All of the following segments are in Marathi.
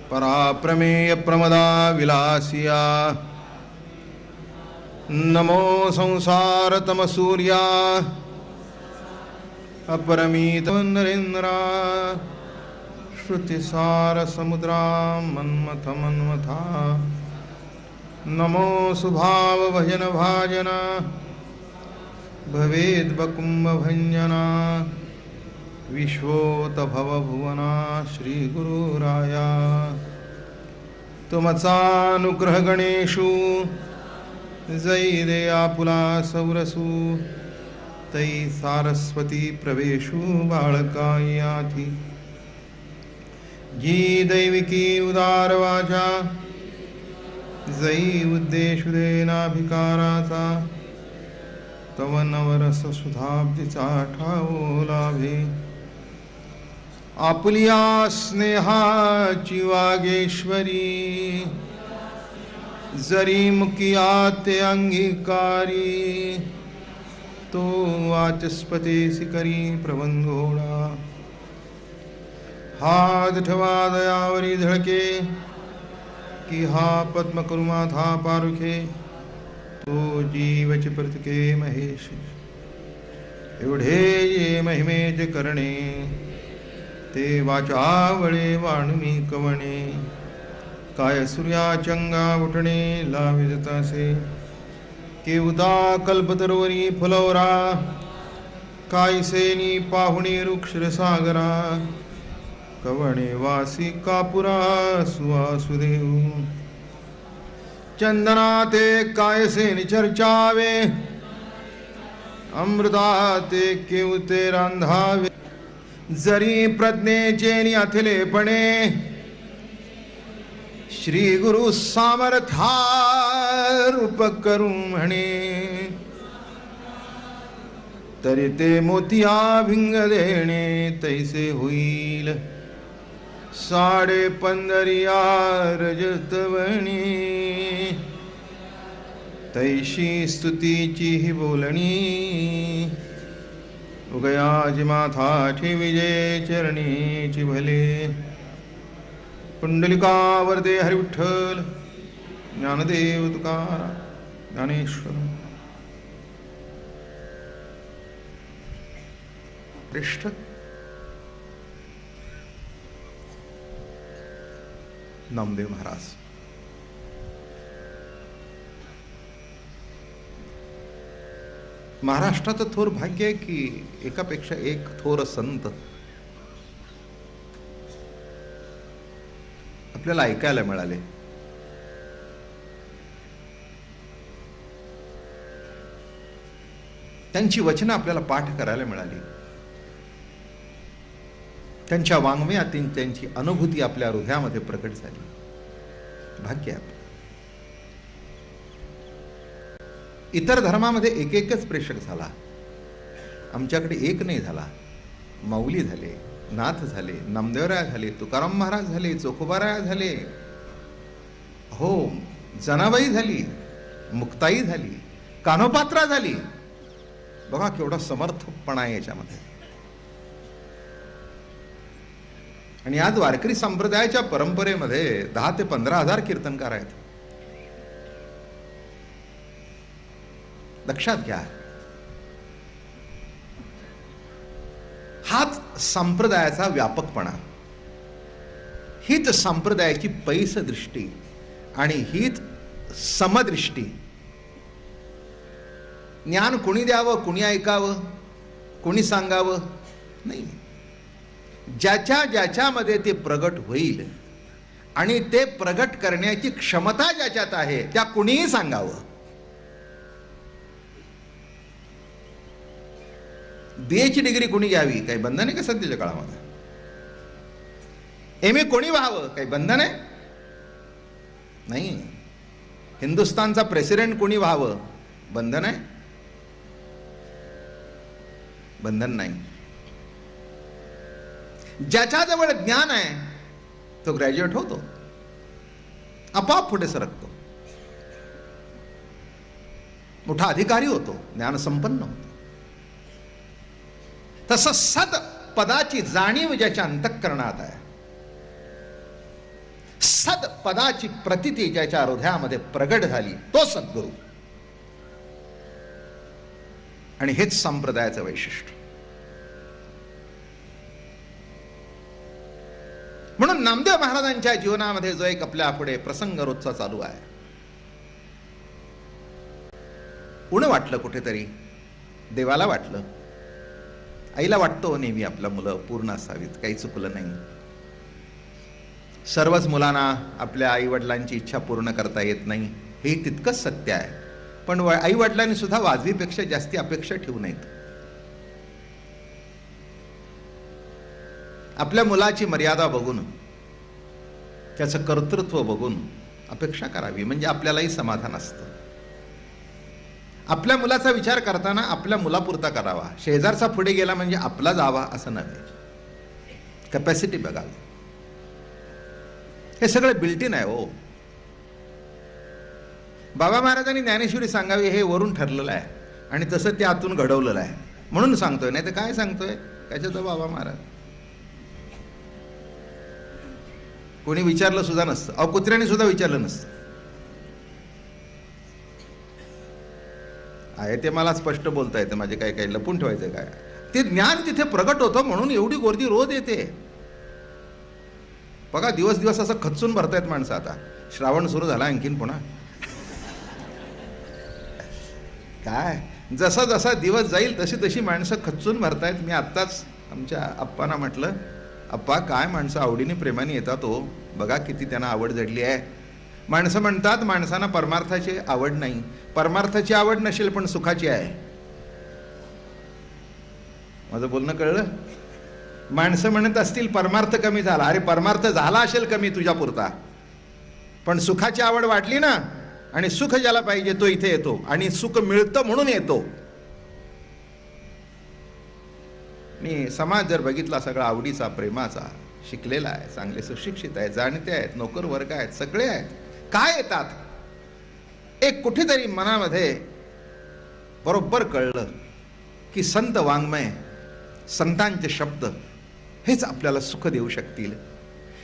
पराप्रमेय प्रमदा विलासिया नमो संसार तम सूर्या अपरमित नरेंद्रा श्रुतिसार समुद्रा मन्मथ मन्मथा नमो सुभाव भजन भाजना भवेद बकुंभ भंजना विश्वोत भव भुवना श्री गुरुराया तुमचानुग्रह गणेशु जै दे आपुला सौरसु तै सारस्वती प्रवेशु बाळकायाथी जी दैविकी उदार वाचा जै उद्देशु देनाभिकाराचा तव नवरस सुधाब्दीचा ठावो लाभे आपुलिया स्नेहाची वागेश्वरी जरी मुकिया ते अंगीकारी तो वाचस्पतीसी करी प्रबंधोळा हात ठेवा दयावरी धडके की हा पद्म करुमाथा पारुखे तो जीवच प्रतके महेश एवढे ये महिमेचे करणे ते वाचावळे वाणुमी कवणे काय सूर्याचंगा उठणे लाविजतासे केवता कल्पतरुवरी फुलवरा कायसेनी पाहुणे रुक्षरसागरा कवणे वासी कापुरा सुवासुदेव चंदना ते कायसेनी चर्चावे अमृता ते केवते रांधावे जरी प्रज्ञेचे अथिलेपणे श्री गुरु सामर्था रूप करू म्हणे तरी ते मोतिया भिंग देणे तैसे होईल साडे पंधरिया रजतवणी तैशी स्तुतीची ही बोलणी उगयाची माथा ठेविजे चरणीची भले पुंडलिका वरदे हरिविठ्ठल ज्ञानदेव तुकाराम ज्ञानेश्वर श्रेष्ठ नामदेव महाराज महाराष्ट्राचं थोर भाग्य आहे की एकापेक्षा एक थोर संत आपल्याला ऐकायला मिळाले. त्यांची वचनं आपल्याला पाठ करायला मिळाली. त्यांच्या वाङ्मयातील त्यांची अनुभूती आपल्या हृदयामध्ये प्रकट झाली. भाग्य आहे. इतर धर्मामध्ये एक एकच प्रेषक झाला, आमच्याकडे एक नाही झाला. माऊली झाले, नाथ झाले, नामदेवराय झाले, तुकाराम महाराज झाले, चोखोबाराय झाले, हो जनाबाई झाली, मुक्ताई झाली, कान्होपात्रा झाली. बघा केवढा समर्थपणा आहे याच्यामध्ये. आणि आज वारकरी संप्रदायाच्या परंपरेमध्ये 10 ते 15,000 कीर्तनकार आहेत. लक्षात घ्या, हाच संप्रदायाचा व्यापकपणा, हीच संप्रदायाची पैस दृष्टी आणि हीच समदृष्टी. ज्ञान कोणी द्यावं, कोणी ऐकावं, कोणी सांगावं नाही. ज्याच्या ज्याच्यामध्ये ते प्रगट होईल आणि ते प्रगट करण्याची क्षमता ज्याच्यात आहे त्या कुणीही सांगावं. बीएची डिग्री कोणी घ्यावी, काही बंधन आहे का सध्याच्या काळामध्ये? एमए कोणी व्हावं, काही बंधन आहे? नाही. हिंदुस्थानचा प्रेसिडेंट कोणी व्हावं, बंधन आहे? बंधन नाही. ज्याच्याजवळ ज्ञान आहे तो ग्रॅज्युएट होतो, आपोआप पुढे सरकतो, मोठा अधिकारी होतो, ज्ञान संपन्न होतो. तसं सद पदाची जाणीव ज्याच्या अंतःकरणात आहे, सद पदाची प्रतिती ज्याच्या हृदयामध्ये प्रगट झाली तो सद्गुरू. आणि हेच संप्रदायाचं वैशिष्ट्य. म्हणून नामदेव महाराजांच्या जीवनामध्ये जो एक आपल्या पुढे प्रसंग रोजचा चालू आहे. उण वाटलं कुठेतरी, देवाला वाटलं, आईला वाटतो नेहमी आपलं मुलं पूर्ण असावीत, काही चुकलं नाही. सर्वच मुलांना आपल्या आईवडिलांची इच्छा पूर्ण करता येत नाही, हे तितकंच सत्य आहे. पण आईवडिलांनी सुद्धा वाजवीपेक्षा जास्ती अपेक्षा ठेवू नयेत. आपल्या मुलाची मर्यादा बघून, त्याचं कर्तृत्व बघून अपेक्षा करावी, म्हणजे आपल्यालाही समाधान असतं. आपल्या मुलाचा विचार करताना आपल्या मुलापुरता करावा. शेजारचा पुढे गेला म्हणजे आपला जावा असं नव्हे. कॅपॅसिटी बघावी. हे सगळं बिल्ट-इन आहे हो. बाबा महाराजांनी ज्ञानेश्वरी सांगावी हे वरून ठरलेलं आहे आणि तसं ते आतून घडवलेलं आहे म्हणून सांगतोय. नाही तर काय सांगतोय त्याच्यात बाबा महाराज. कोणी विचारलं सुद्धा नसतं. अहो, कुत्र्याने सुद्धा विचारलं नसतं. आहे ते मला स्पष्ट बोलता येतं, माझे काय काय लपून ठेवायचं काय. ते ज्ञान तिथे प्रगट होतं म्हणून एवढी गर्दी रोज येते. बघा दिवस दिवस असं खचून भरतायत माणसं. आता श्रावण सुरू झाला आणखीन पुन्हा. काय जसा जसा दिवस जाईल तशी तशी माणसं खचून भरतायत. मी आत्ताच आमच्या आप्पांना म्हटलं, आप्पा काय माणसं आवडीने प्रेमाने येतात हो, बघा किती त्यांना आवड जडली आहे. माणसं म्हणतात माणसांना परमार्थाची आवड नाही. परमार्थाची आवड नसेल पण सुखाची आहे. माझं बोलणं कळलं? माणसं म्हणत असतील परमार्थ कमी झाला. अरे परमार्थ झाला असेल कमी तुझ्या पुरता, पण सुखाची आवड वाटली ना, आणि सुख ज्याला पाहिजे तो इथे येतो आणि सुख मिळतं म्हणून येतो. मी समाज जर बघितला सगळा आवडीचा प्रेमाचा, शिकलेला आहे, चांगले सुशिक्षित आहे, जाणते आहेत, नोकर वर्ग आहेत, सगळे आहेत. काय येतात? एक कुठेतरी मनामध्ये बरोबर कळलं की संत वाङ्मय, संतांचे शब्द हेच आपल्याला सुख देऊ शकतील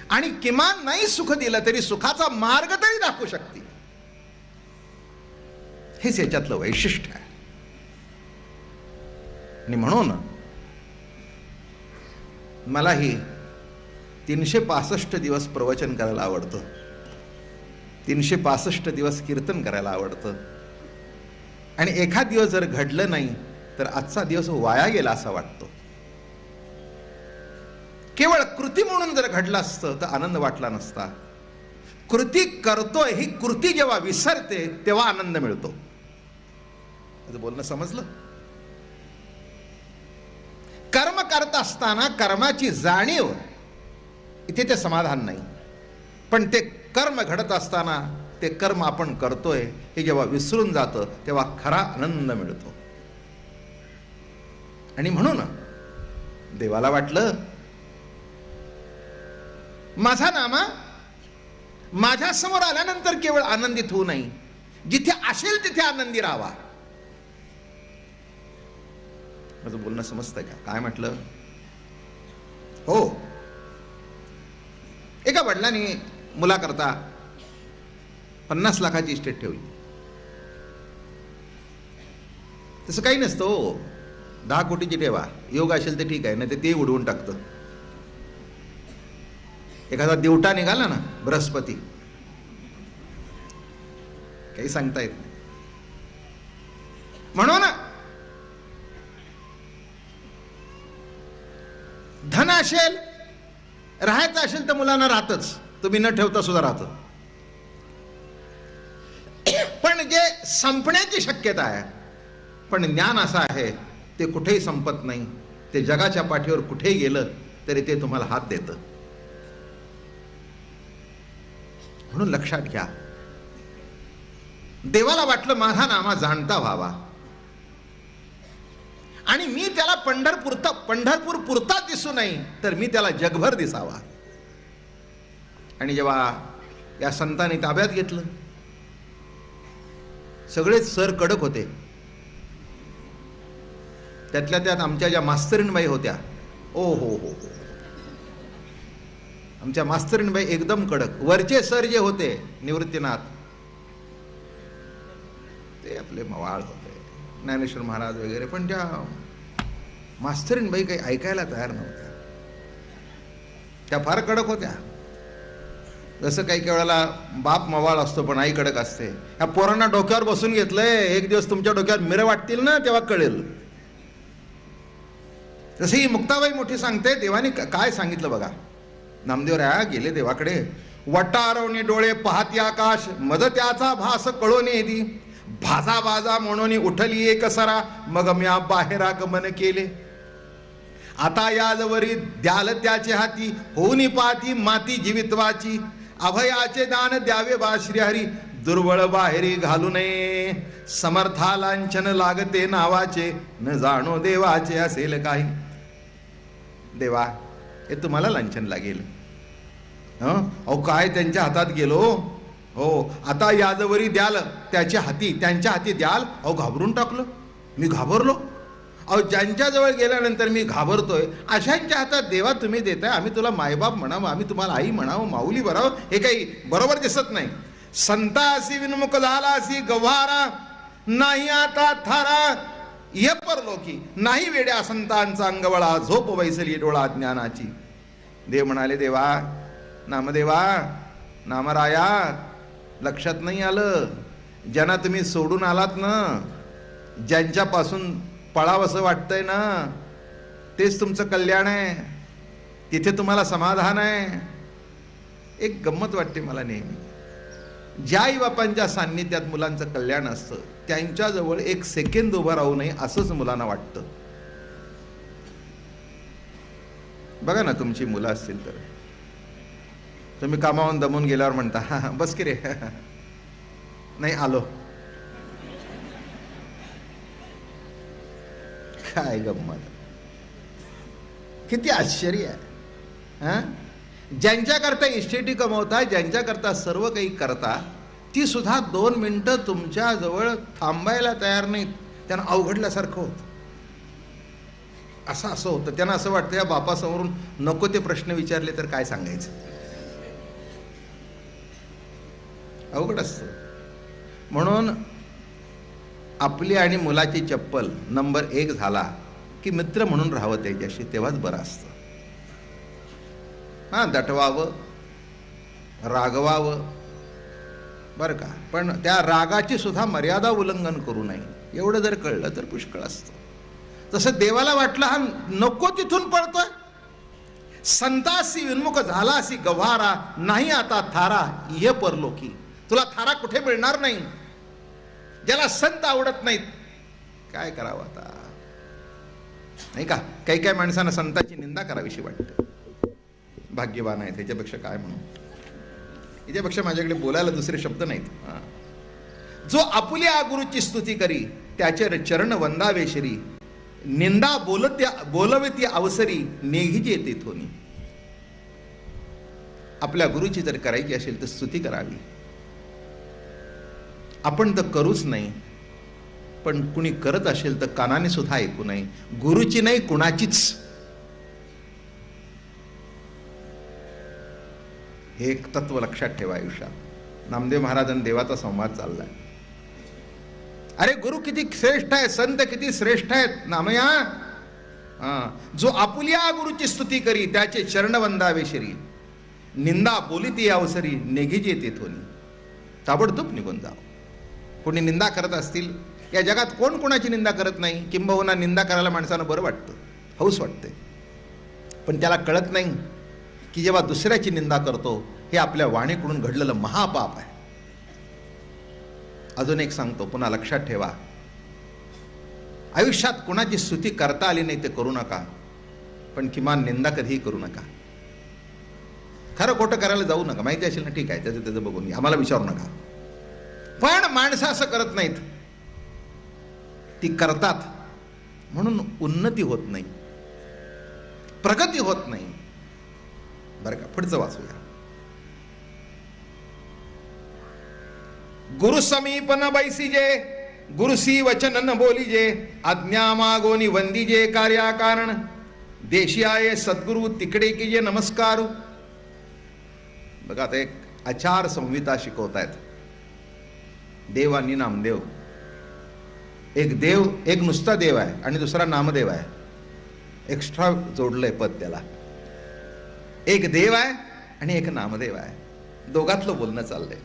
आणि किमान नाही सुख दिलं तरी सुखाचा मार्ग तरी दाखवू शकतील. हेच याच्यातलं वैशिष्ट्य आहे. आणि म्हणून मलाही 365 दिवस प्रवचन करायला आवडतं, 365 दिवस कीर्तन करायला आवडतं. आणि एखाद दिवस जर घडलं नाही तर आजचा दिवस वाया गेला असा वाटतो. केवळ कृती म्हणून जर घडलं असतं तर आनंद वाटला नसता. कृती करतोय ही कृती जेव्हा विसरते तेव्हा आनंद मिळतो. बोलणं समजलं? कर्म करत असताना कर्माची जाणीव, इथे ते समाधान नाही. पण ते कर्म घडत असताना ते कर्म आपण करतोय हे जेव्हा विसरून जातं तेव्हा खरा आनंद मिळतो. आणि म्हणून देवाला वाटलं माझा नामा माझ्या समोर आल्यानंतर केवळ आनंदित होऊ नये, जिथे असेल तिथे आनंदी राहावा. माझं बोलणं समजतंय का? काय म्हटलं? हो, एका वडिलांनी मुलाकरता 50 लाखाची इस्टेट ठेवली. तसं काही नसतं हो. 10 कोटीची ठेवा, योग असेल तर ठीक आहे, नाही तर ते उडवून टाकतं. एखादा देवटा निघाला ना बृहस्पती, काही सांगता येत नाही. म्हणून धन असेल, राहायचं असेल तर मुलांना राहतच, तुम्ही न ठेवता सुद्धा राहतं. पण जे संपण्याची शक्यता आहे, पण ज्ञान असं आहे ते कुठेही संपत नाही. ते जगाच्या पाठीवर कुठेही गेलं तरी ते तुम्हाला हात देतं. म्हणून लक्षात घ्या, देवाला वाटलं माझा नामा जाणता व्हावा आणि मी त्याला पंढरपूर पुरता दिसू नाही तर मी त्याला जगभर दिसावा. आणि जेव्हा या संतांनी ताब्यात घेतलं, सगळेच सर कडक होते. त्यातल्या त्यात आमच्या ज्या मास्तरीणबाई होत्या, ओ हो हो, आमच्या मास्तरीणबाई एकदम कडक. वरचे सर जे होते निवृत्तीनाथ ते आपले मवाळ होते, ज्ञानेश्वर महाराज वगैरे, पण त्या मास्तरीणबाई काही ऐकायला तयार नव्हत्या. त्या फार कडक होत्या. जसं काही वेळेला बाप मवाळ असतो पण आई कडक असते. ह्या पोरांना डोक्यावर बसून घेतलंय, एक दिवस तुमच्या डोक्यावर मिरं वाटतील ना तेव्हा कळेल. तशी ही मुक्ताबाई मोठी सांगते, देवाने काय सांगितलं बघा. नामदेवराया गेले देवाकडे, वटारवणे डोळे पाहती आकाश, मज त्याचा भास कळोने येती, भाजा बाजा म्हणून उठली एक सरा, मग म्या बाहेर आगमन केले. आता याजवरी द्याल त्याचे हाती, होऊनी पाती माती जीवित्वाची, अभयाचे दान द्यावे बा श्रीहरी, दुर्बळ बाहेरी घालू नये, समर्था लांछन लागते नावाचे, न जाणो देवाचे असेल काही. देवा हे तुम्हाला लांछन लागेल. अहो काय त्यांच्या हातात गेलो. हो, आता याजवरी द्याल त्याच्या हाती, त्यांच्या हाती द्याल. अहो घाबरून टाकलो, मी घाबरलो. अहो ज्यांच्याजवळ गेल्यानंतर मी घाबरतोय अशांच्या हातात देवा तुम्ही देताय. आम्ही तुला मायबाप म्हणावं, आम्ही तुम्हाला आई म्हणावं, माऊली भरावं, हे काही बरोबर दिसत नाही. संतासी विनमुख झाला असी गव्हारा, नाही आता थारा ये परलोकी, नाही वेड्या संतांचा अंगवळा, झोप वैसली डोळा ज्ञानाची. देव म्हणाले, देवा नामदेवा नामराया, लक्षात नाही आलं, ज्यांना तुम्ही सोडून आलात ना, ज्यांच्यापासून पळावंसं वाटतंय ना, तेच तुमचं कल्याण आहे, तिथे तुम्हाला समाधान आहे. एक गंमत वाटते मला नेहमी, ज्या आई बापांच्या सान्निध्यात मुलांचं कल्याण असतं त्यांच्याजवळ एक सेकंद उभं राहू नये असंच मुलांना वाटतं. बघा ना, तुमची मुलं असतील तर तुम्ही कामावून दमून गेल्यावर म्हणता, हा बस की रे, नाही आलो. काय गंमत, किती आश्चर्य आहे. ज्यांच्याकरता इस्टेटी कमवता, ज्यांच्याकरता सर्व काही करता, ती सुद्धा 2 मिनिटं तुमच्या जवळ थांबायला तयार नाहीत. त्यांना अवघडल्यासारखं होतं. असं होतं, त्यांना असं वाटतं या बापासमोरून नको ते प्रश्न विचारले तर काय सांगायचं. अवघड असतं. म्हणून आपली आणि मुलाची चप्पल नंबर 1 झाला की मित्र म्हणून राहावं त्याच्याशी, तेव्हाच बरं असतं. हां, दटवावं, रागवावं बरं का, पण त्या रागाची सुद्धा मर्यादा उल्लंघन करू नये, एवढं जर कळलं तर पुष्कळ असतं. तसं देवाला वाटलं हा नको तिथून पळतोय. संतासी विन्मुख झाला असी गव्हारा, नाही आता थारा ये परलोकी. तुला थारा कुठे मिळणार नाही. ज्याला संत आवडत नाहीत काय करावं आता, नाही का. काही काही माणसांना संतांची निंदा करावीशी वाटते. भाग्यवान आहे, त्याच्यापेक्षा काय म्हणू, याच्यापेक्षा माझ्याकडे बोलायला दुसरे शब्द नाहीत. जो आपुल्या गुरुची स्तुती करी, त्याचे चरण वंदावे श्री, निंदा बोलवे ती अवसरी, नेघीजे तेथोनी. आपल्या गुरुची जर करायची असेल तर स्तुती करावी. आपण तर करूच नाही, पण कुणी करत असेल तर कानाने सुद्धा ऐकू नये. गुरुची नाही, कुणाचीच. हे एक तत्व लक्षात ठेवा आयुष्यात. नामदेव महाराज आणि देवाचा संवाद चाललाय. अरे गुरु किती श्रेष्ठ आहे, संत किती श्रेष्ठ आहेत. नामया जो आपुल्या गुरुची स्तुती करी, त्याचे चरण वंदावे श्री, निंदा बोलिती अवसरी, नेघीजे तेथोनी. ताबडतोब निघून जाव. कोणी निंदा करत असतील, या जगात कोण कोणाची निंदा करत नाही. किंबहुना निंदा करायला माणसानं बरं वाटतं, हौस वाटते, पण त्याला कळत नाही की जेव्हा दुसऱ्याची निंदा करतो हे आपल्या वाणीकडून घडलेलं महापाप आहे. अजून एक सांगतो, पुन्हा लक्षात ठेवा. आयुष्यात कोणाची स्तुती करता आली नाही ते करू नका, पण किमान निंदा कधीही करू नका. खरं खोटं करायला जाऊ नका. माहिती असेल ना, ठीक आहे, त्याचं बघून घ्या, आम्हाला विचारू नका. पण माणसं असं करत नाहीत. ती करतात म्हणून उन्नती होत नाही, प्रगती होत नाही. बरं का, पुढचं वाचूया. गुरु समीप न बैसीजे, गुरुसी वचन न बोलीजे, आज्ञा मागोनी वंदीजे कार्या कारण, देशी आये सद्गुरु तिकडे कीजे नमस्कार. बघा, आता एक आचार संहिता शिकवतायत देव आणि नामदेव. एक देव, एक नुसता देव आहे आणि दुसरा नामदेव आहे. एक्स्ट्रा जोडलंय पद त्याला. एक देव आहे आणि एक नामदेव आहे. दोघातलं बोलणं चाललंय.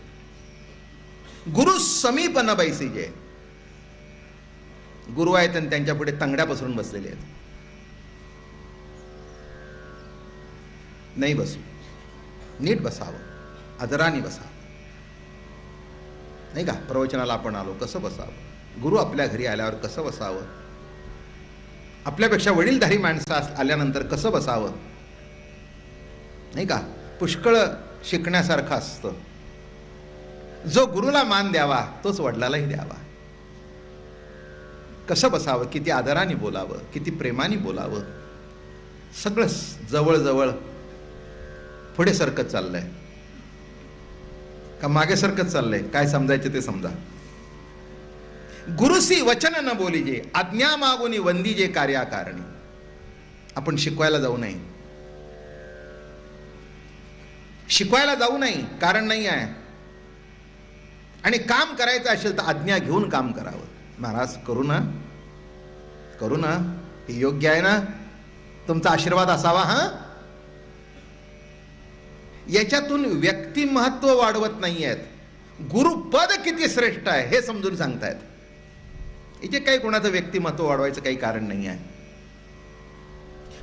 गुरु समीप न बैसीजे. गुरु आहेत आणि त्यांच्या पुढे तंगड्या पसरून बसलेले आहेत. नाही बसू, नीट बसावं, आदराने बसावं, नाही का. प्रवचनाला आपण आलो, कसं बसावं. गुरु आपल्या घरी आल्यावर कसं बसावं. आपल्यापेक्षा वडीलधारी माणसं आल्यानंतर कसं बसावं, नाही का. पुष्कळ शिकण्यासारखं असतं. जो गुरुला मान द्यावा तोच वडिलालाही द्यावा. कसं बसावं, किती आदराने बोलावं, किती प्रेमाने बोलावं. सगळं जवळजवळ पुढे सरकत चाललंय का मागे सरकत चाललंय, काय समजायचं ते समजा. गुरुसी वचन न बोलीजे, आज्ञा मागुनी वंदीजे कार्याकारणी. आपण शिकवायला जाऊ नये, शिकवायला जाऊ नये, कारण नाही आहे. आणि काम करायचं असेल तर आज्ञा घेऊन काम करावं. महाराज करू ना, करू ना, हे योग्य आहे ना, तुमचा आशीर्वाद असावा. हा, याच्यातून व्यक्तिमहत्व वाढवत नाही आहेत. गुरुपद किती श्रेष्ठ आहे हे समजून सांगतायत. इथे काही कोणाचं व्यक्तिमत्व वाढवायचं काही कारण नाही आहे.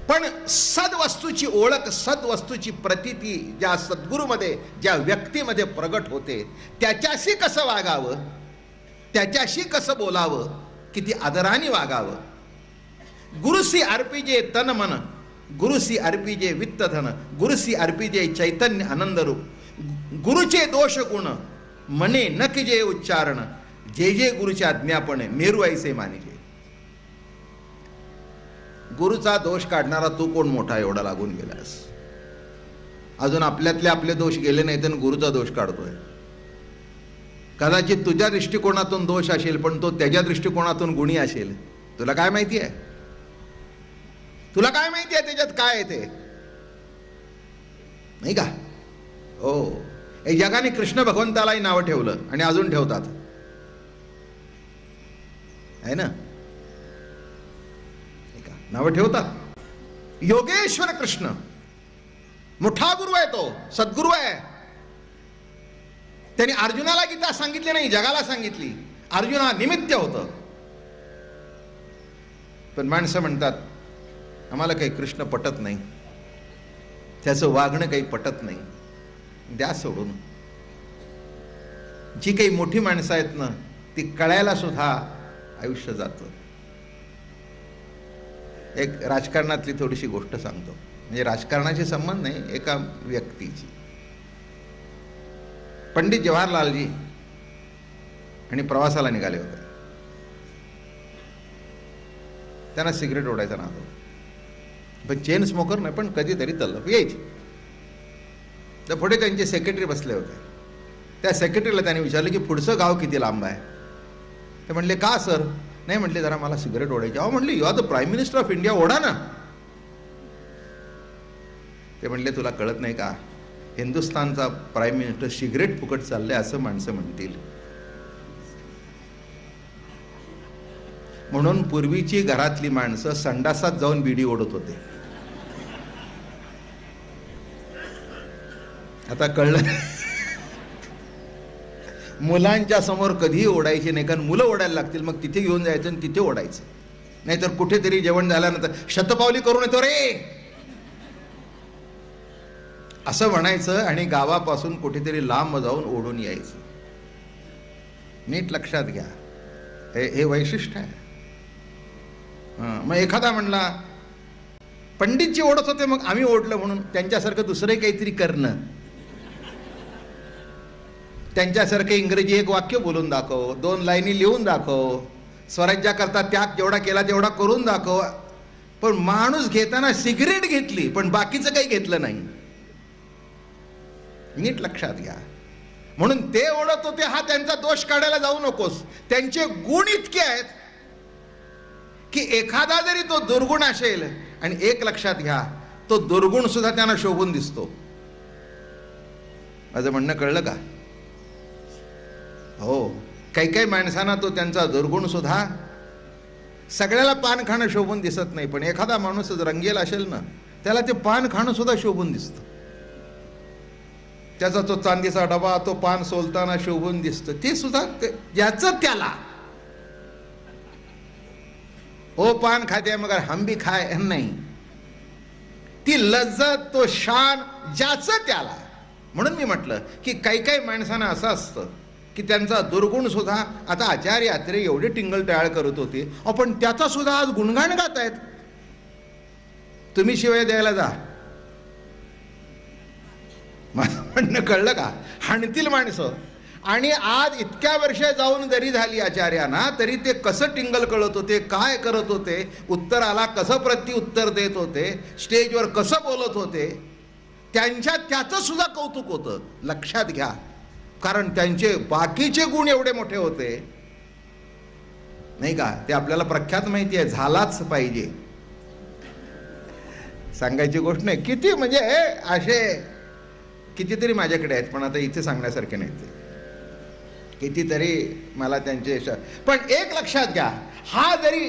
पण सद्वस्तूची ओळख, सद्वस्तूची प्रतीती ज्या सद्गुरूमध्ये, ज्या व्यक्तीमध्ये प्रगट होते, त्याच्याशी कसं वागावं, त्याच्याशी कसं बोलावं, किती आदराने वागावं. गुरुसी अर्पिजे तन मन, गुरुसी अर्पिजे वित्त धन, गुरुसी अर्पिजे चैतन्य आनंद रूप. गुरुचे दोष गुण मने नकजे उच्चारण, जे जे गुरुच्या आज्ञापणे मेरू ऐसे मानिजे. गुरुचा दोष काढणारा तू कोण मोठा एवढा लागून गेलास. अजून आपल्यातले आपले दोष गेले नाही तर गुरुचा दोष काढतोय. कदाचित तुझ्या दृष्टिकोनातून दोष असेल पण तो त्याच्या दृष्टिकोनातून गुणी असेल. तुला काय माहिती आहे, तुला काय माहिती आहे त्याच्यात काय आहे ते, नाही का. हो, हे जगाने कृष्ण भगवंतालाही नावं ठेवलं आणि अजून ठेवतात, आहे ना. नावं ठेवतात. योगेश्वर कृष्ण मोठा गुरु आहे, तो सद्गुरू आहे. त्यांनी अर्जुनाला गीता सांगितली नाही, जगाला सांगितली. अर्जुन हा निमित्त होतं. पण माणसं म्हणतात आम्हाला काही कृष्ण पटत नाही, त्याचं वागणं काही पटत नाही, द्या सोडून. जी काही मोठी माणसं आहेत ना ती कळायला सुद्धा आयुष्य जातं. एक राजकारणातली थोडीशी गोष्ट सांगतो, म्हणजे राजकारणाशी संबंध नाही, एका व्यक्तीची. पंडित जवाहरलालजी आणि प्रवासाला निघाले होते. त्यांना सिगरेट ओढायचा नाद होता. पण चेन स्मोकर नाही, पण कधीतरी तलप यायची. तर पुढे त्यांचे सेक्रेटरी बसले होते. त्या सेक्रेटरीला त्यांनी विचारलं की पुढचं गाव किती लांब आहे. ते म्हणले का सर. नाही म्हटले जरा मला सिगरेट ओढायची. अहो म्हटले you are the prime minister of India, ओढा ना. ते म्हणले तुला कळत नाही का, हिंदुस्थानचा प्राईम मिनिस्टर सिगरेट फुकट चाललंय असं माणसं म्हणतील. म्हणून पूर्वीची घरातली माणसं संडासात जाऊन बिडी ओढत होते. आता कळलं. मुलांच्या समोर कधीही ओढायचे नाही, कारण मुलं ओढायला लागतील, मग तिथे घेऊन जायचं आणि तिथे ओढायचं. नाहीतर कुठेतरी जेवण झाल्यानंतर शतपावली करून येतो रे असं म्हणायचं आणि गावापासून कुठेतरी लांब जाऊन ओढून यायचं. नीट लक्षात घ्या, हे वैशिष्ट्य आहे. मग एखादा म्हणला पंडितजी ओढत होते मग आम्ही ओढलं म्हणून, त्यांच्यासारखं दुसरं काहीतरी करणं, त्यांच्यासारखं इंग्रजी एक वाक्य बोलून दाखव, 2 लाईनी लिहून दाखव, स्वराज्याकरता त्याग जेवढा केला तेवढा करून दाखव. पण माणूस घेताना सिगरेट घेतली पण बाकीचं काही घेतलं नाही. नीट लक्षात घ्या. म्हणून ते ओढत होते हा त्यांचा दोष काढायला जाऊ नकोस. त्यांचे गुण इतके आहेत की एखादा जरी तो दुर्गुण असेल, आणि एक लक्षात घ्या तो दुर्गुण सुद्धा त्यांना शोभून दिसतो. माझं म्हणणं कळलं का? हो, काही काही माणसांना तो त्यांचा दुर्गुण सुद्धा, सगळ्याला पान खाणं शोभून दिसत नाही, पण एखादा माणूस रंगेल असेल ना, त्याला ते पान खाणं सुद्धा शोभून दिसतं. त्याचा तो चांदीचा डबा, तो पान सोलताना शोभून दिसतं, ते सुद्धा ज्याचं त्याला. ओ पान खाते मगर हम भी खाय नाही, ती लज्जत, तो शान ज्याचं त्याला. म्हणून मी म्हटलं की काही काही माणसांना असं असतं की त्यांचा दुर्गुण सुद्धा, आता आचार्य यात्रे एवढे टिंगल टाळ करत होते, आपण त्याचा सुद्धा आज गुणगान गातायत. तुम्ही शिवाय द्यायला जा. माझं म्हणणं कळलं का? हाणतील माणसं. आणि आज इतक्या वर्ष जाऊन जरी झाली आचार्यांना, तरी ते कसं टिंगल कळत होते, काय करत होते, उत्तराला कसं प्रत्युत्तर देत होते, स्टेजवर कसं बोलत होते, त्यांच्या त्याचं सुद्धा कौतुक होतं. लक्षात घ्या, कारण त्यांचे बाकीचे गुण एवढे मोठे होते नाही का, ते आपल्याला प्रख्यात माहिती आहे, झालाच पाहिजे. सांगायची गोष्ट नाही. किती म्हणजे असे कितीतरी माझ्याकडे आहेत, पण आता इथे सांगण्यासारखे नाहीत ते. कितीतरी मला त्यांचे पण एक लक्षात घ्या, हा जरी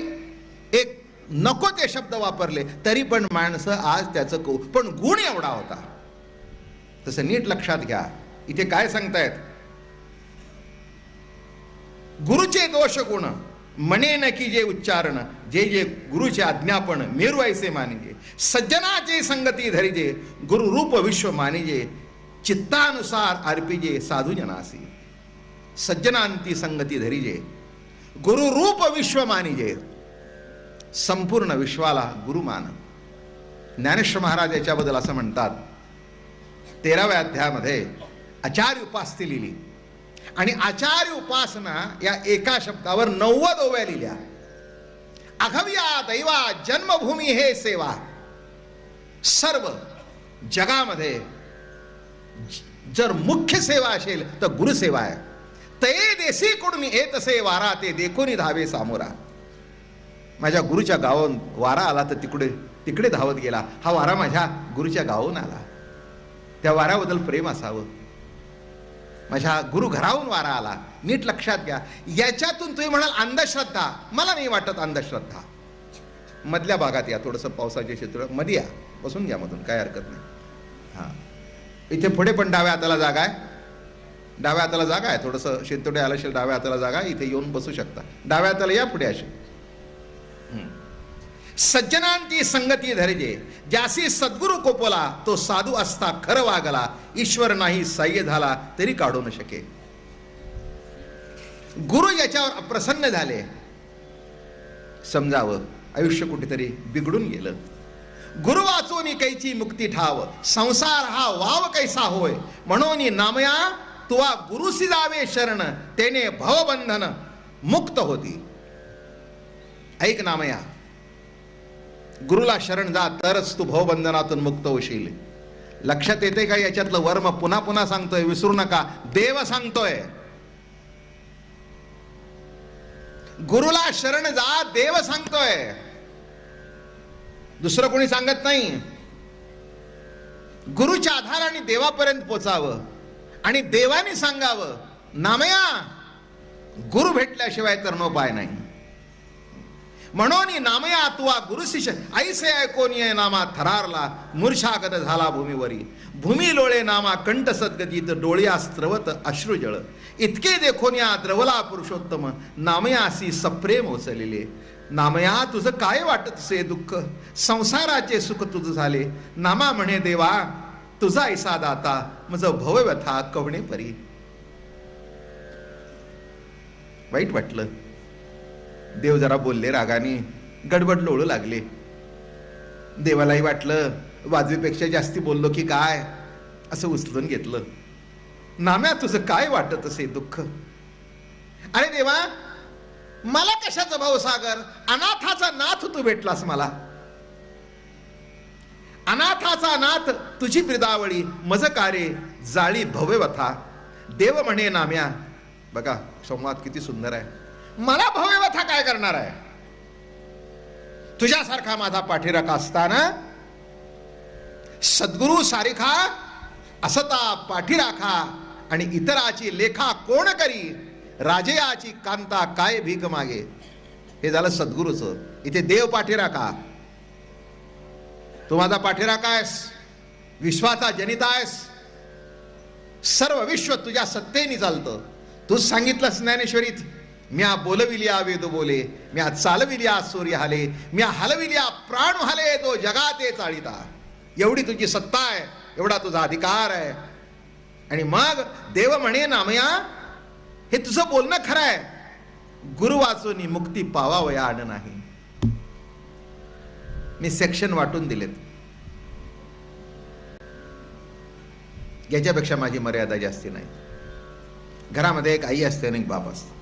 एक नको ते शब्द वापरले तरी पण माणसं आज त्याचं पण गुण एवढा होता. तसं नीट लक्षात घ्या. इथे काय सांगतायत? गुरुचे दोष गुण म्हणे न की जे उच्चारण, जे जे गुरुचे आज्ञापन मेरू ऐसे मानिजे, सज्जनाचे संगती धरिजे, गुरु रूप विश्व मानिजे, चित्तानुसार अर्पिजे साधू जनासी. सज्जनांती संगती धरिजे, गुरु रूप विश्व मानिजे, संपूर्ण विश्वाला गुरु मान. ज्ञानेश्वर महाराज याच्याबद्दल असं म्हणतात, 13व्या अध्यायामध्ये आचार्य उपासती लिहिली, आणि आचार्य उपासना या एका शब्दावर 90 ओव्या लिहिल्या. अघव्या दैवा जन्मभूमी हे सेवा. सर्व जगामध्ये जर मुख्य सेवा असेल तर गुरुसेवा आहे. तये देशी कडून येत असे वारा, ते देखोनी धावे सामोरा. माझ्या गुरुच्या गावाहून वारा आला तर तिकडे धावत गेला. हा वारा माझ्या गुरुच्या गावाहून आला. त्या वाऱ्याबद्दल प्रेम असावं. माझ्या गुरु घराहून वारा आला. नीट लक्षात घ्या. याच्यातून तुम्ही म्हणाल अंधश्रद्धा, मला नाही वाटत अंधश्रद्धा. मधल्या भागात या, थोडंसं पावसाचे क्षेत्र मध्ये या, बसून घ्या मधून, काय हरकत नाही. हां, इथे पुढे पण डाव्या हाताला जागा आहे, डाव्या हाताला जागा आहे. थोडंसं शेतोडे आलं असेल, डाव्या हाताला जागा आहे, इथे येऊन बसू शकता. डाव्या हाताला या, पुढे असे. सज्जनांची संगती धरिजे, ज्यासी सद्गुरु कोपला, तो साधू असता खरं वागला, ईश्वर नाही सह्य झाला तरी काढू न शके. गुरु याच्यावर अप्रसन्न झाले, समजावं आयुष्य कुठेतरी बिघडून गेलं. गुरु वाचून कैची मुक्ती ठाव, संसार हा वाव कैसा होय, म्हणून नामया तुवा गुरुसी जावे शरण, तेने भवबंधन मुक्त होती. ऐक नामया, गुरुला शरण जा तरच तू भवबंधनातून मुक्त होशील. लक्षात येते का याच्यातलं वर्म? पुन्हा पुन्हा सांगतोय, विसरू नका. देव सांगतोय, गुरुला शरण जा, देव सांगतोय, दुसरं कोणी सांगत नाही. गुरुच्या आधाराने देवापर्यंत पोचावं आणि देवाने सांगावं, नामया गुरु भेटल्याशिवाय तर नो पाय नाही. म्हणून नामया तुवा गुरुशिष्य ऐसे ऐकोनिय नामा थरारला, मूर्छागत झाला भूमीवरी, भूमी लोळे नामा कंठ सद्गतीत, डोळ्या स्त्रवत अश्रुजळ, इतके देखोनिया द्रवला पुरुषोत्तम, नामयासी सप्रेम ओसलेले. नामया तुझं काय वाटत से दुःख, संसाराचे सुख तुझ झाले, नामा म्हणे देवा तुझा ऐसा दाता, मज भवव्यथा कवणे परी. वाईट वाटलं. देव जरा बोलले रागाने, गडबड लोळू लागले. देवालाही वाटलं वाजवीपेक्षा जास्ती बोललो की काय, असं उचलून घेतलं. नाम्या तुझं काय वाटत असे दुःख. अरे देवा, मला कशाचा भावसागर, अनाथाचा नाथ तू भेटलास मला. अनाथाचा नाथ तुझी ब्रिदावळी, मज कारे जाळी भव्यवथा. देव म्हणे नाम्या, बघा संवाद किती सुंदर आहे, मला भव्यवथा काय करणार आहे. तुझ्यासारखा माझा पाठीराखा असताना, सद्गुरु सारिखा असता पाठी राखा आणि इतराची लेखा कोण करी, राजयाची कांता काय भीक मागे. हे झालं सद्गुरूचं. इथे देव पाठीराखा. तू माझा पाठीराखा आहेस, विश्वाचा जनिता आहेस, सर्व विश्व तुझ्या सत्तेने चालतं. तूच सांगितलंस ज्ञानेश्वरीत, म्या बोलविल्या वेद बोले, म्या चालविल्या सूर्य हाले, म्या हलविल्या प्राण हाले, तो जगाते चाळिता. एवढी तुझी सत्ता आहे, एवढा तुझा अधिकार आहे. आणि मग देव म्हणे नामया, हे तुझं बोलणं खरं आहे, गुरु वाचून मुक्ती पावावया आण नाही. मी सेक्शन वाटून दिलेत, याच्यापेक्षा माझी मर्यादा जास्ती नाही. घरामध्ये एक आई असते आणि एक बाप असते.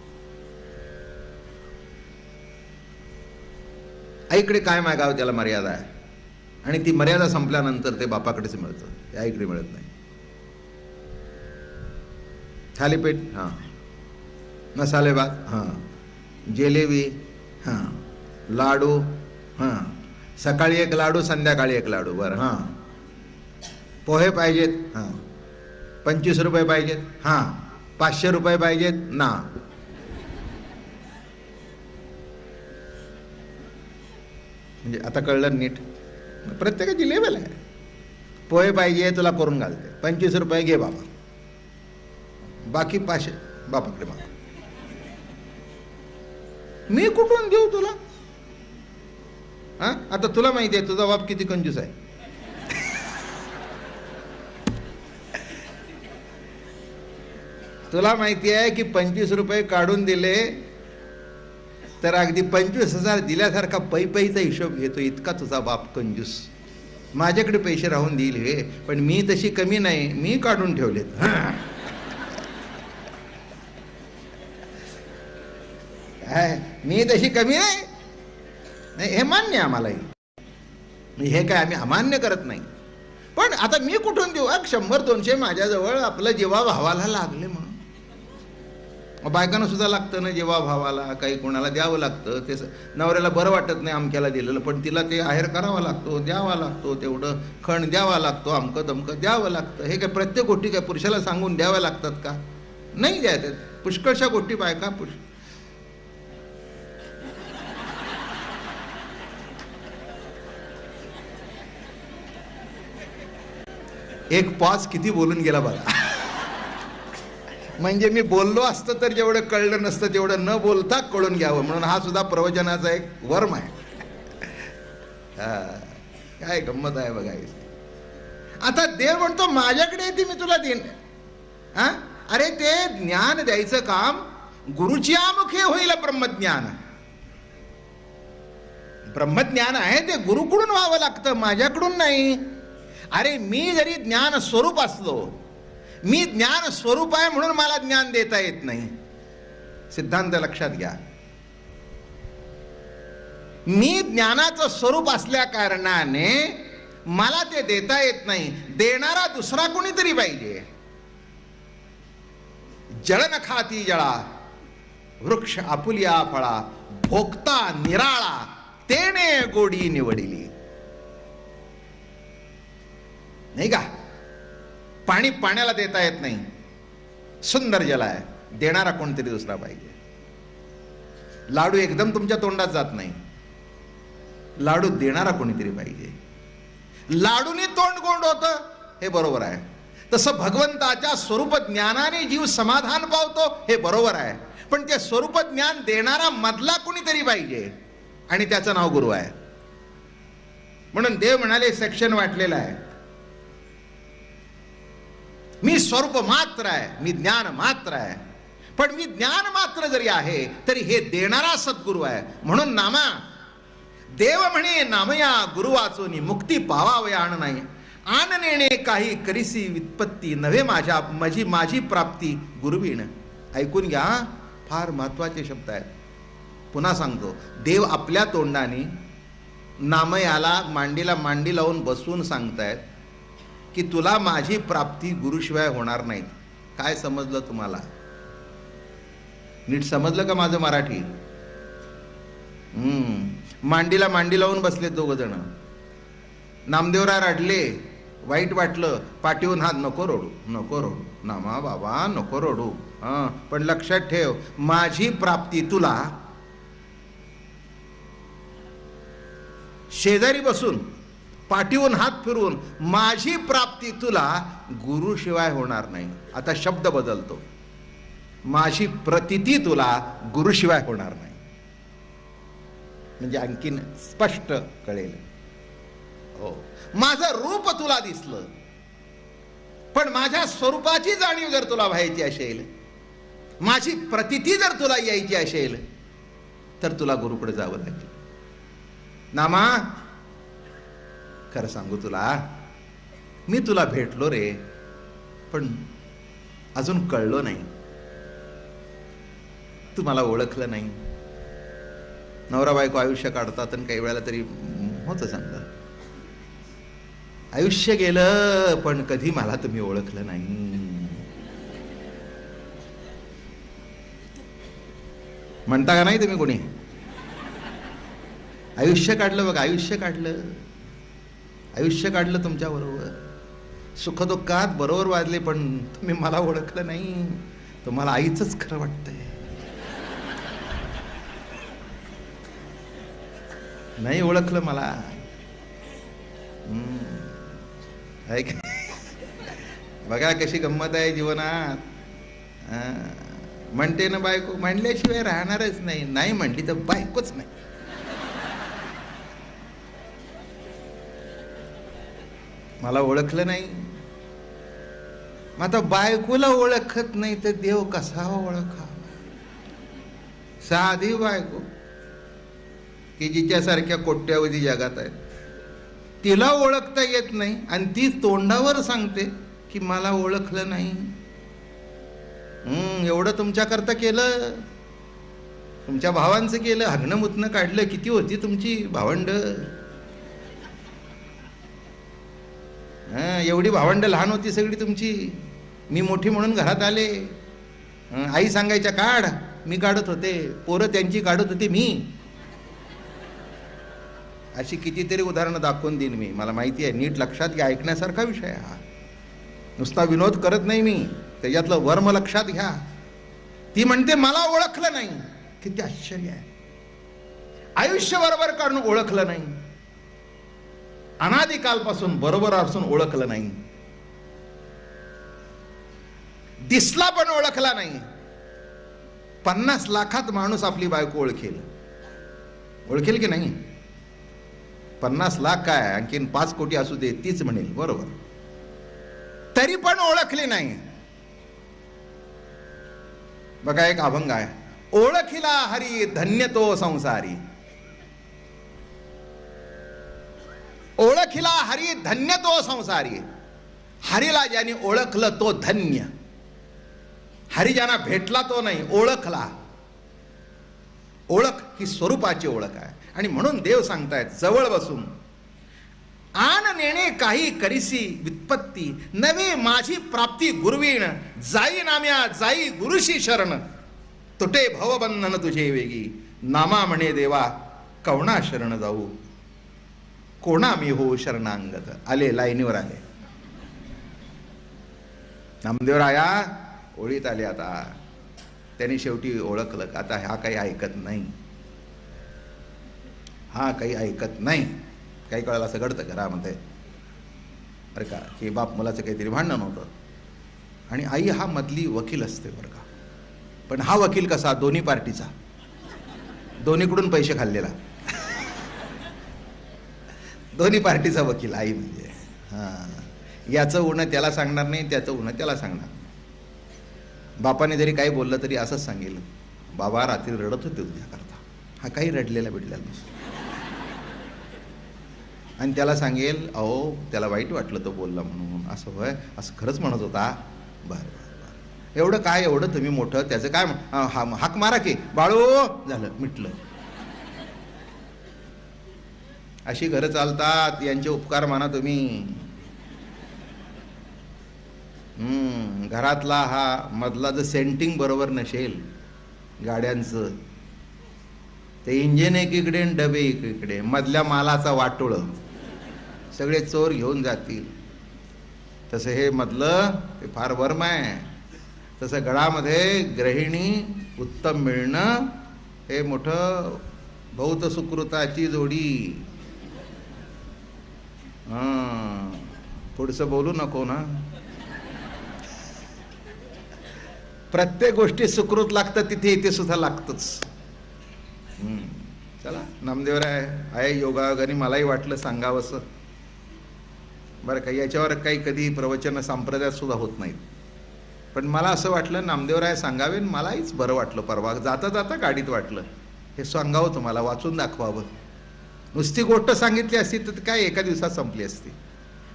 आईकडे काय मागावं त्याला मर्यादा आहे, आणि ती मर्यादा संपल्यानंतर ते बापाकडेच मिळतं, ते आईकडे मिळत नाही. थालीपीठ हां, मसाले भात हां, जिलेबी हां, लाडू हां, सकाळी एक लाडू संध्याकाळी एक लाडू, बरं हां. पोहे पाहिजेत हां, 25 रुपये पाहिजेत हां, 500 रुपये पाहिजेत ना. म्हणजे आता कळलं नीट, प्रत्येकाची लेवल आहे. पोहे पाहिजे तुला करून घालते, 25 रुपये घे बाबा, बाकी 500 बापाकडे माग. मी कुठून देऊ तुला? हा, आता तुला माहिती आहे तुझा बाप किती कंजूस आहे. तुला माहिती आहे की 25 रुपये काढून दिले तर अगदी 25,000 दिल्यासारखा पैचा हिशोब घेतो, इतका तुझा बाप कंजूस. माझ्याकडे पैसे राहून देईल हे, पण मी तशी कमी नाही, मी काढून ठेवलेत. मी तशी कमी नाही, हे मान्य आम्हालाही, हे काय आम्ही अमान्य करत नाही. पण आता मी कुठून देऊ? 100-200 माझ्याजवळ आपलं जेव्हा भावाला लागले म्हणून. बायकांना सुद्धा लागतं ना जेव्हा भावाला, काही कोणाला द्यावं लागतं. ते नवऱ्याला बरं वाटत नाही अमक्याला दिलेलं, पण तिला ते आहेर करावा लागतो, द्यावा लागतो, तेवढं खण द्यावा लागतो, अमकं दमकं द्यावं लागतं. हे काय प्रत्येक गोष्टी काय पुरुषाला सांगून द्याव्या लागतात का? नाही द्यायचं. पुष्कळशा गोष्टी बायका एक पॉज किती बोलून गेला बघा. म्हणजे मी बोललो असतं तर जेवढं कळलं नसतं तेवढं न बोलता कळून घ्यावं, म्हणून हा सुद्धा प्रवचनाचा एक वर्म आहे. काय गंमत आहे बघा. आता देव म्हणतो माझ्याकडे येते मी तुला देईन. हा, अरे ते ज्ञान द्यायचं काम गुरुच्या मुखे होईल. ब्रह्मज्ञान, ब्रह्मज्ञान आहे ते गुरुकडून व्हावं लागतं, माझ्याकडून नाही. अरे मी जरी ज्ञान स्वरूप असलो, मी ज्ञान स्वरूप आहे म्हणून मला ज्ञान देता येत नाही. सिद्धांत लक्षात घ्या. मी ज्ञानाचं स्वरूप असल्या कारणाने मला ते देता येत नाही. देणारा दुसरा कोणीतरी पाहिजे. जळ न खाती जळा, वृक्ष आपुलिया फळा, भोगता निराळा, तेने गोडी निवडिली. नाही का? पाणी पाण्याला देता येत नाही, सुंदर जल आहे, देणारा कोणतरी दुसरा पाहिजे. लाडू एकदम तुमच्या तोंडात जात नाही, लाडू देणारा कोणीतरी पाहिजे. लाडूने तोंड गोंड होतं हे बरोबर आहे, तसं भगवंताच्या स्वरूप ज्ञानाने जीव समाधान पावतो हे बरोबर आहे. पण ते स्वरूप ज्ञान देणारा मधला कोणीतरी पाहिजे, आणि त्याचं नाव गुरु आहे. म्हणून देव म्हणाले सेक्शन वाटलेलं आहे. मी स्वरूप मात्र आहे, मी ज्ञान मात्र आहे. पण मी ज्ञान मात्र जरी आहे तरी हे देणारा सद्गुरू आहे. म्हणून नामा देव म्हणे नामया, गुरु वाचून मुक्ती पावावया आण नाही. आण नेणे काही करिसी वित्पत्ती, नव्हे माझी प्राप्ती गुरुवीण. ऐकून घ्या, फार महत्वाचे शब्द आहेत. पुन्हा सांगतो, देव आपल्या तोंडाने नामयाला मांडीला मांडी लावून बसवून सांगतायत की तुला माझी प्राप्ती गुरुशिवाय होणार नाही. काय समजलं तुम्हाला? नीट समजलं का माझं मराठी? मांडीला मांडी लावून बसले दोघ जण. नामदेवराय रडले, वाईट वाटलं पाठीवून हात नको रोडू, नको रोडू नामा बाबा, नको रोडू. पण लक्षात ठेव, माझी प्राप्ती तुला शेजारी बसून पाठीवून हात फिरवून माझी प्राप्ती तुला गुरुशिवाय होणार नाही. आता शब्द बदलतो, माझी प्रतिती तुला गुरुशिवाय होणार नाही. म्हणजे आणखीन स्पष्ट कळेल. हो, माझं रूप तुला दिसलं, पण माझ्या स्वरूपाची जाणीव जर तुला व्हायची असेल, माझी प्रतिती जर तुला यायची असेल, तर तुला गुरुकडे जावं लागेल. नामा, खरं सांगू तुला, मी तुला भेटलो रे, पण अजून कळलो नाही, तू मला ओळखलं नाही. नवरा बायको आयुष्य काढतात आणि काही वेळेला तरी होतं चांगलं. आयुष्य गेलं पण कधी मला तुम्ही ओळखलं नाही. म्हणता का नाही तुम्ही कोणी? आयुष्य काढलं बघा, आयुष्य काढलं, आयुष्य काढलं तुमच्या बरोबर, सुखदुःखात बरोबर वाजले, पण तुम्ही मला ओळखलं नाही. तुम्हाला आईचंच खरं वाटतंय, नाही ओळखलं मला. बघा कशी गंमत आहे जीवनात. म्हणते ना बायको, म्हणल्याशिवाय राहणारच नाही, नाही म्हणली तर बायकोच नाही. मला ओळखलं नाही. मग आता बायकोला ओळखत नाही तर देव कसा ओळखा? साधी बायको की जिच्यासारख्या कोट्यावधी जगात आहेत, तिला ओळखता येत नाही आणि ती तोंडावर सांगते की मला ओळखलं नाही. एवढं तुमच्याकरता केलं, तुमच्या भावांचं केलं, हगणं मुतणं काढलं. किती होती तुमची भावंड? एवढी भावंड लहान होती सगळी तुमची. मी मोठी म्हणून घरात आले, आई सांगायच्या काढ, मी काढत होते. पोरं त्यांची काढत होती मी. अशी कितीतरी उदाहरणं दाखवून देईन मी. मला माहिती आहे, नीट लक्षात घ्या, ऐकण्यासारखा विषय हा. नुसता विनोद करत नाही मी, त्याच्यातलं वर्म लक्षात घ्या. ती म्हणते मला ओळखलं नाही. किती आश्चर्य आहे. आयुष्य बरोबर काढून ओळखलं नाही, अनादिकालपासून बरोबर असून ओळखलं नाही, दिसला पण ओळखला नाही. 50 लाखात माणूस आपली बायको ओळखेल, ओळखेल की नाही? 50 लाख काय, आणखीन 5 कोटी असू दे, तीच म्हणेल बरोबर, तरी पण ओळखली नाही. बघा एक अभंग आहे, ओळखिला हरी धन्य तो संसारी. ओळखिला हरी धन्य तो संसारी. हरीला ज्याने ओळखलं तो धन्य. हरी ज्यांना भेटला तो नाही, ओळखला. ओळख ही स्वरूपाची ओळख आहे. आणि म्हणून देव सांगतायत, जवळ बसून आन नेणे काही करिसी व्युत्पत्ती, नवे माझी प्राप्ती गुरुवीण, जाई नाम्या जाई गुरुशी शरण, तुटे भवबंधन तुझे वेगी, नामा म्हणे देवा कवणा शरण जाऊ, कोणा मी हो शरणांगत. आले, लाईनीवर आले. नामदेव राया ओळीत आले. आता त्यांनी शेवटी ओळखलं, आता हा काही ऐकत नाही, हा काही ऐकत नाही. काही कळायला असं घडतं घरामध्ये, बरं का, की बाप मुलाचं काहीतरी भांडण होतं आणि आई हा मधली वकील असते बरं का. पण हा वकील कसा, दोन्ही पार्टीचा, दोन्हीकडून पैसे खाल्लेला, दोन्ही पार्टीचा वकील आई म्हणजे. याचं उणं त्याला सांगणार नाही, त्याचं उणं त्याला सांगणार. बापाने जरी काही बोललं तरी असंच सांगेल, बाबा रात्री रडत होते तुझ्याकरता. हा काही रडलेला भेटलेला नसतो. आणि त्याला सांगेल, अहो त्याला वाईट वाटलं तो बोलला म्हणून. असं होय, असं खरंच म्हणत होता, बरं बरं बरं, एवढं काय, एवढं तुम्ही मोठं, त्याचं काय, हाक मारा की बाळू, झालं मिटलं. अशी घरं चालतात. यांचे उपकार माना तुम्ही. घरातला हा मधला जर सेंटिंग बरोबर नसेल गाड्यांचं, ते इंजिन एकीकडे आणि डबे एकीकडे, मधल्या मालाचा वाटोळ, सगळे चोर घेऊन जातील. तसं हे मधलं ते फार वर्म आहे. तसं गळामध्ये ग्रहिणी उत्तम मिळणं हे मोठं बहुत सुकृताची जोडी. पुढचं बोलू नको ना. प्रत्येक गोष्टी सुकृत लागतं, तिथे इथे सुद्धा लागतच. चला, नामदेवराय आहे योगायोगाने मलाही वाटलं सांगावंसं बरं का. याच्यावर काही कधी प्रवचन संप्रदायात सुद्धा होत नाहीत, पण मला असं वाटलं नामदेवराय सांगावे. मलाहीच बरं वाटलं. परवा जाता जाता गाडीत वाटलं हे सांगावं, तुम्हाला वाचून दाखवावं. नुसती गोष्ट सांगितली असती तर काय एका दिवसात संपली असती,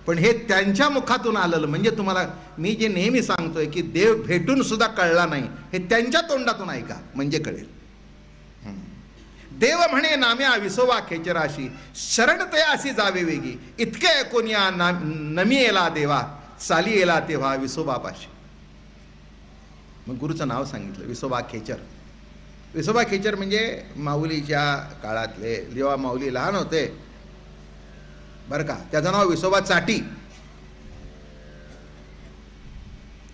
पण हे त्यांच्या मुखातून आलेलं म्हणजे तुम्हाला मी जे नेहमी सांगतोय की देव भेटून सुद्धा कळला नाही, हे त्यांच्या तोंडातून ऐका म्हणजे कळेल. देव म्हणे नाम्या विसोवा खेचराशी, शरणते अशी जावे वेगी, इतके ऐकोनिया नमी येला देवा, साली येला तेव्हा विसोबापाशी. मग गुरुचं नाव सांगितलं विसोबा खेचर. विसोबा खेचर म्हणजे माऊलीच्या काळातले, जेव्हा माऊली लहान होते बरं का, त्याचं नाव विसोबा चाटी.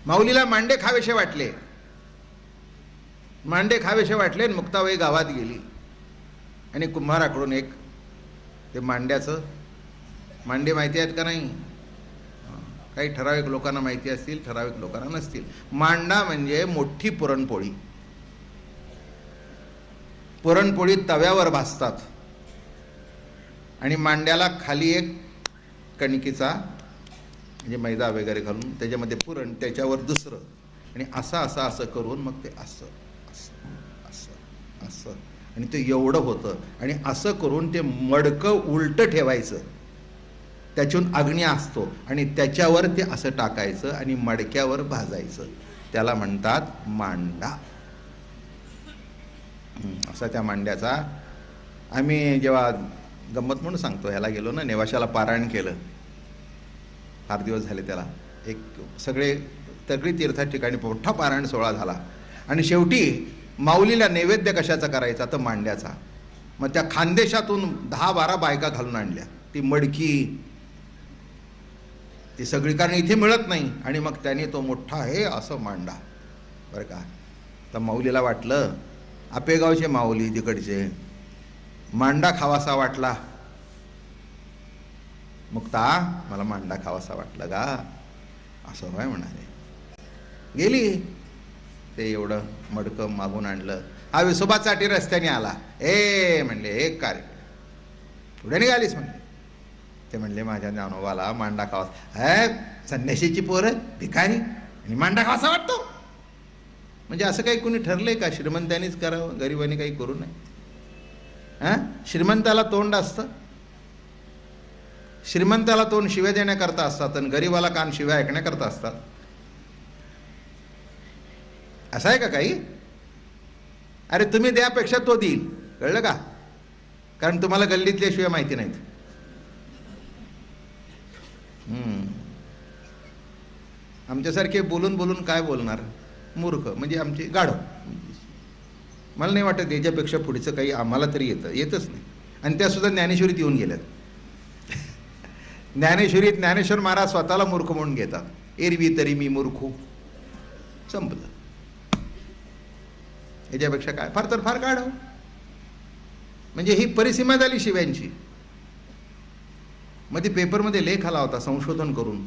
माऊलीला मांडे खावेसे वाटले, मांडे खावेसे वाटले. मुक्ताबाई गावात गेली आणि कुंभाराकडून एक ते मांड्याचं, मांडे माहिती आहेत का नाही? काही ठराविक लोकांना माहिती असतील, ठराविक लोकांना नसतील. मांडा म्हणजे मोठी पुरणपोळी. पुरणपोळी तव्यावर भाजतात आणि मांड्याला खाली एक कणकीचा म्हणजे मैदा वगैरे घालून त्याच्यामध्ये पुरण, त्याच्यावर दुसरं, आणि असं असं असं करून मग ते असं असं असं असं आणि ते एवढं होतं. आणि असं करून ते मडकं उलटं ठेवायचं, त्याच्यातून अग्नी असतो आणि त्याच्यावर ते असं टाकायचं आणि मडक्यावर भाजायचं. त्याला म्हणतात मांडा. असा त्या मांड्याचा आम्ही जेव्हा गंमत म्हणून सांगतो, ह्याला गेलो ना, नेवाशाला पारायण केलं. फार दिवस झाले त्याला. एक सगळी तीर्थ ठिकाणी मोठा पारायण सोहळा झाला आणि शेवटी माऊलीला नैवेद्य कशाचा करायचा तर मांड्याचा. मग त्या खानदेशातून 10-12 बायका घालून आणल्या. ती मडकी ती सगळी, कारण इथे मिळत नाही. आणि मग त्याने तो मोठा हे असं मांडा बरं का. तर माऊलीला वाटलं, आपेगावचे माऊली तिकडचे, मांडा खावासा वाटला. मुक्ता मला मांडा खावासा वाटला का? असं होय म्हणाले. गेली, ते एवढं मडकं मागून आणलं. हा विसोबा चाटी रस्त्याने आला. म्हणले एक कार्य पुढे निघालीस म्हणले. ते म्हणले माझ्या ज्ञानोबाला मांडा खावासा. संन्याशीची पोरं भिकारी आणि मांडा खावासा वाटतो म्हणजे असं काही कुणी ठरलंय का? श्रीमंतांनीच करावं, गरिबांनी काही करू नये. श्रीमंताला तोंड असतं, श्रीमंताला तोंड शिव्या देण्याकरता असतात आणि गरीबाला कान शिव्या ऐकण्याकरता असतात. असं आहे का काही? अरे तुम्ही द्यापेक्षा तो देईल, कळलं का? कारण तुम्हाला गल्लीतल्या शिव्या माहिती नाहीत. आमच्यासारखे बोलून बोलून काय बोलणार? मूर्ख म्हणजे आमचे गाढव. मला नाही वाटत याच्यापेक्षा पुढचं काही आम्हाला तरी येतच नाही. आणि त्यासुद्धा ज्ञानेश्वरीत येऊन गेल्यात. ज्ञानेश्वरीत ज्ञानेश्वर महाराज स्वतःला मूर्ख म्हणून घेतात. एरवी तरी मी मूर्खू, संपलं. याच्यापेक्षा काय? फार तर फार गाढव. म्हणजे ही परिसीमा झाली शिव्यांची. मध्ये पेपरमध्ये लेख आला होता संशोधन करून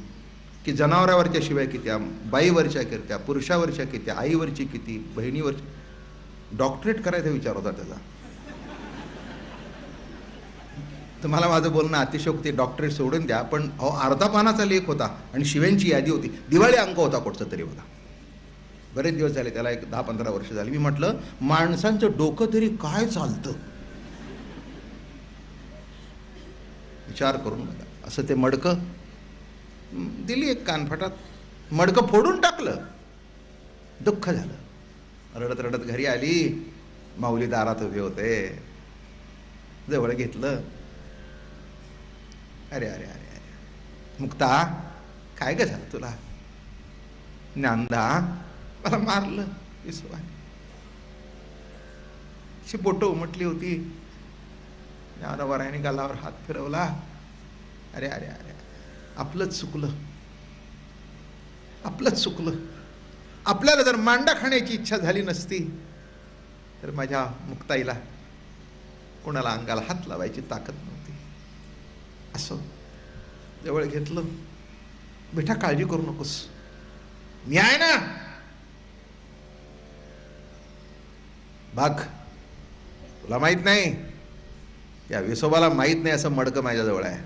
की जनावरावरच्या शिव्या कित्या, बाईवरच्या कित्या, पुरुषावरच्या कित्या, आईवरची किती, बहिणीवरची. डॉक्टरेट करायचा विचार होता त्याचा. तुम्हाला माझं बोलणं अतिशयोक्ती, डॉक्टरेट सोडून द्या, पण अर्धा पानाचा लेख होता आणि शिव्यांची यादी होती. दिवाळी अंक होता कुठचा तरी होता. बरेच दिवस झाले त्याला, 10-15 वर्ष झाली. मी म्हटलं माणसांचं डोकं तरी काय चालतं विचार करून बघा. असं ते मडकं दिली एक कानफटात, मडकं फोडून टाकलं. दुःख झालं. रडत रडत घरी आली. माऊली दारात उभे होते. जवळ घेतलं. अरे अरे अरे अरे मुक्ता, काय ग झालं तुला? ज्ञानदा मला मारलं विसवाने. अशी बोटं उमटली होती. ज्ञानोबारायाने गालावर हात फिरवला. अरे अरे अरे आपलंच चुकलं. आपलंच चुकलं. आपल्याला जर मांडा खाण्याची इच्छा झाली नसती तर माझ्या मुक्ताईला कोणाला अंगाला हात लावायची ताकद नव्हती. असं जवळ घेतलं. बेटा काळजी करू नकोस, मी आहे ना. बघ, तुला माहित नाही, या विसोबाला माहित नाही असं मडकं माझ्याजवळ आहे.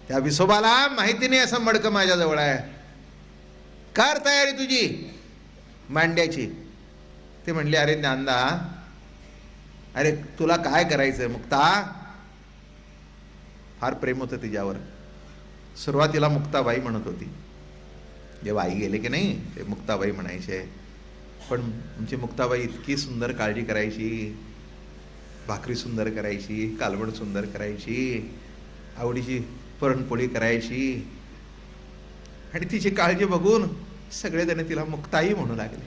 त्या विसोबाला माहिती नाही असं मडकं माझ्याजवळ आहे. कर तयारी तुझी मांड्याची. ते म्हणले, अरे ज्ञानदा, अरे तुला काय करायचंय मुक्ता? फार प्रेम होतं तिच्यावर. सुरुवातीला मुक्ताबाई म्हणत होती. जेव्हा आई गेले की नाही ते मुक्ताबाई म्हणायचे. पण आमची मुक्ताबाई इतकी सुंदर काळजी करायची. भाकरी सुंदर करायची, कालवण सुंदर करायची, आवडीची पुरणपोळी करायची. आणि तिची काळजी बघून सगळेजण तिला मुक्ताई म्हणू लागले.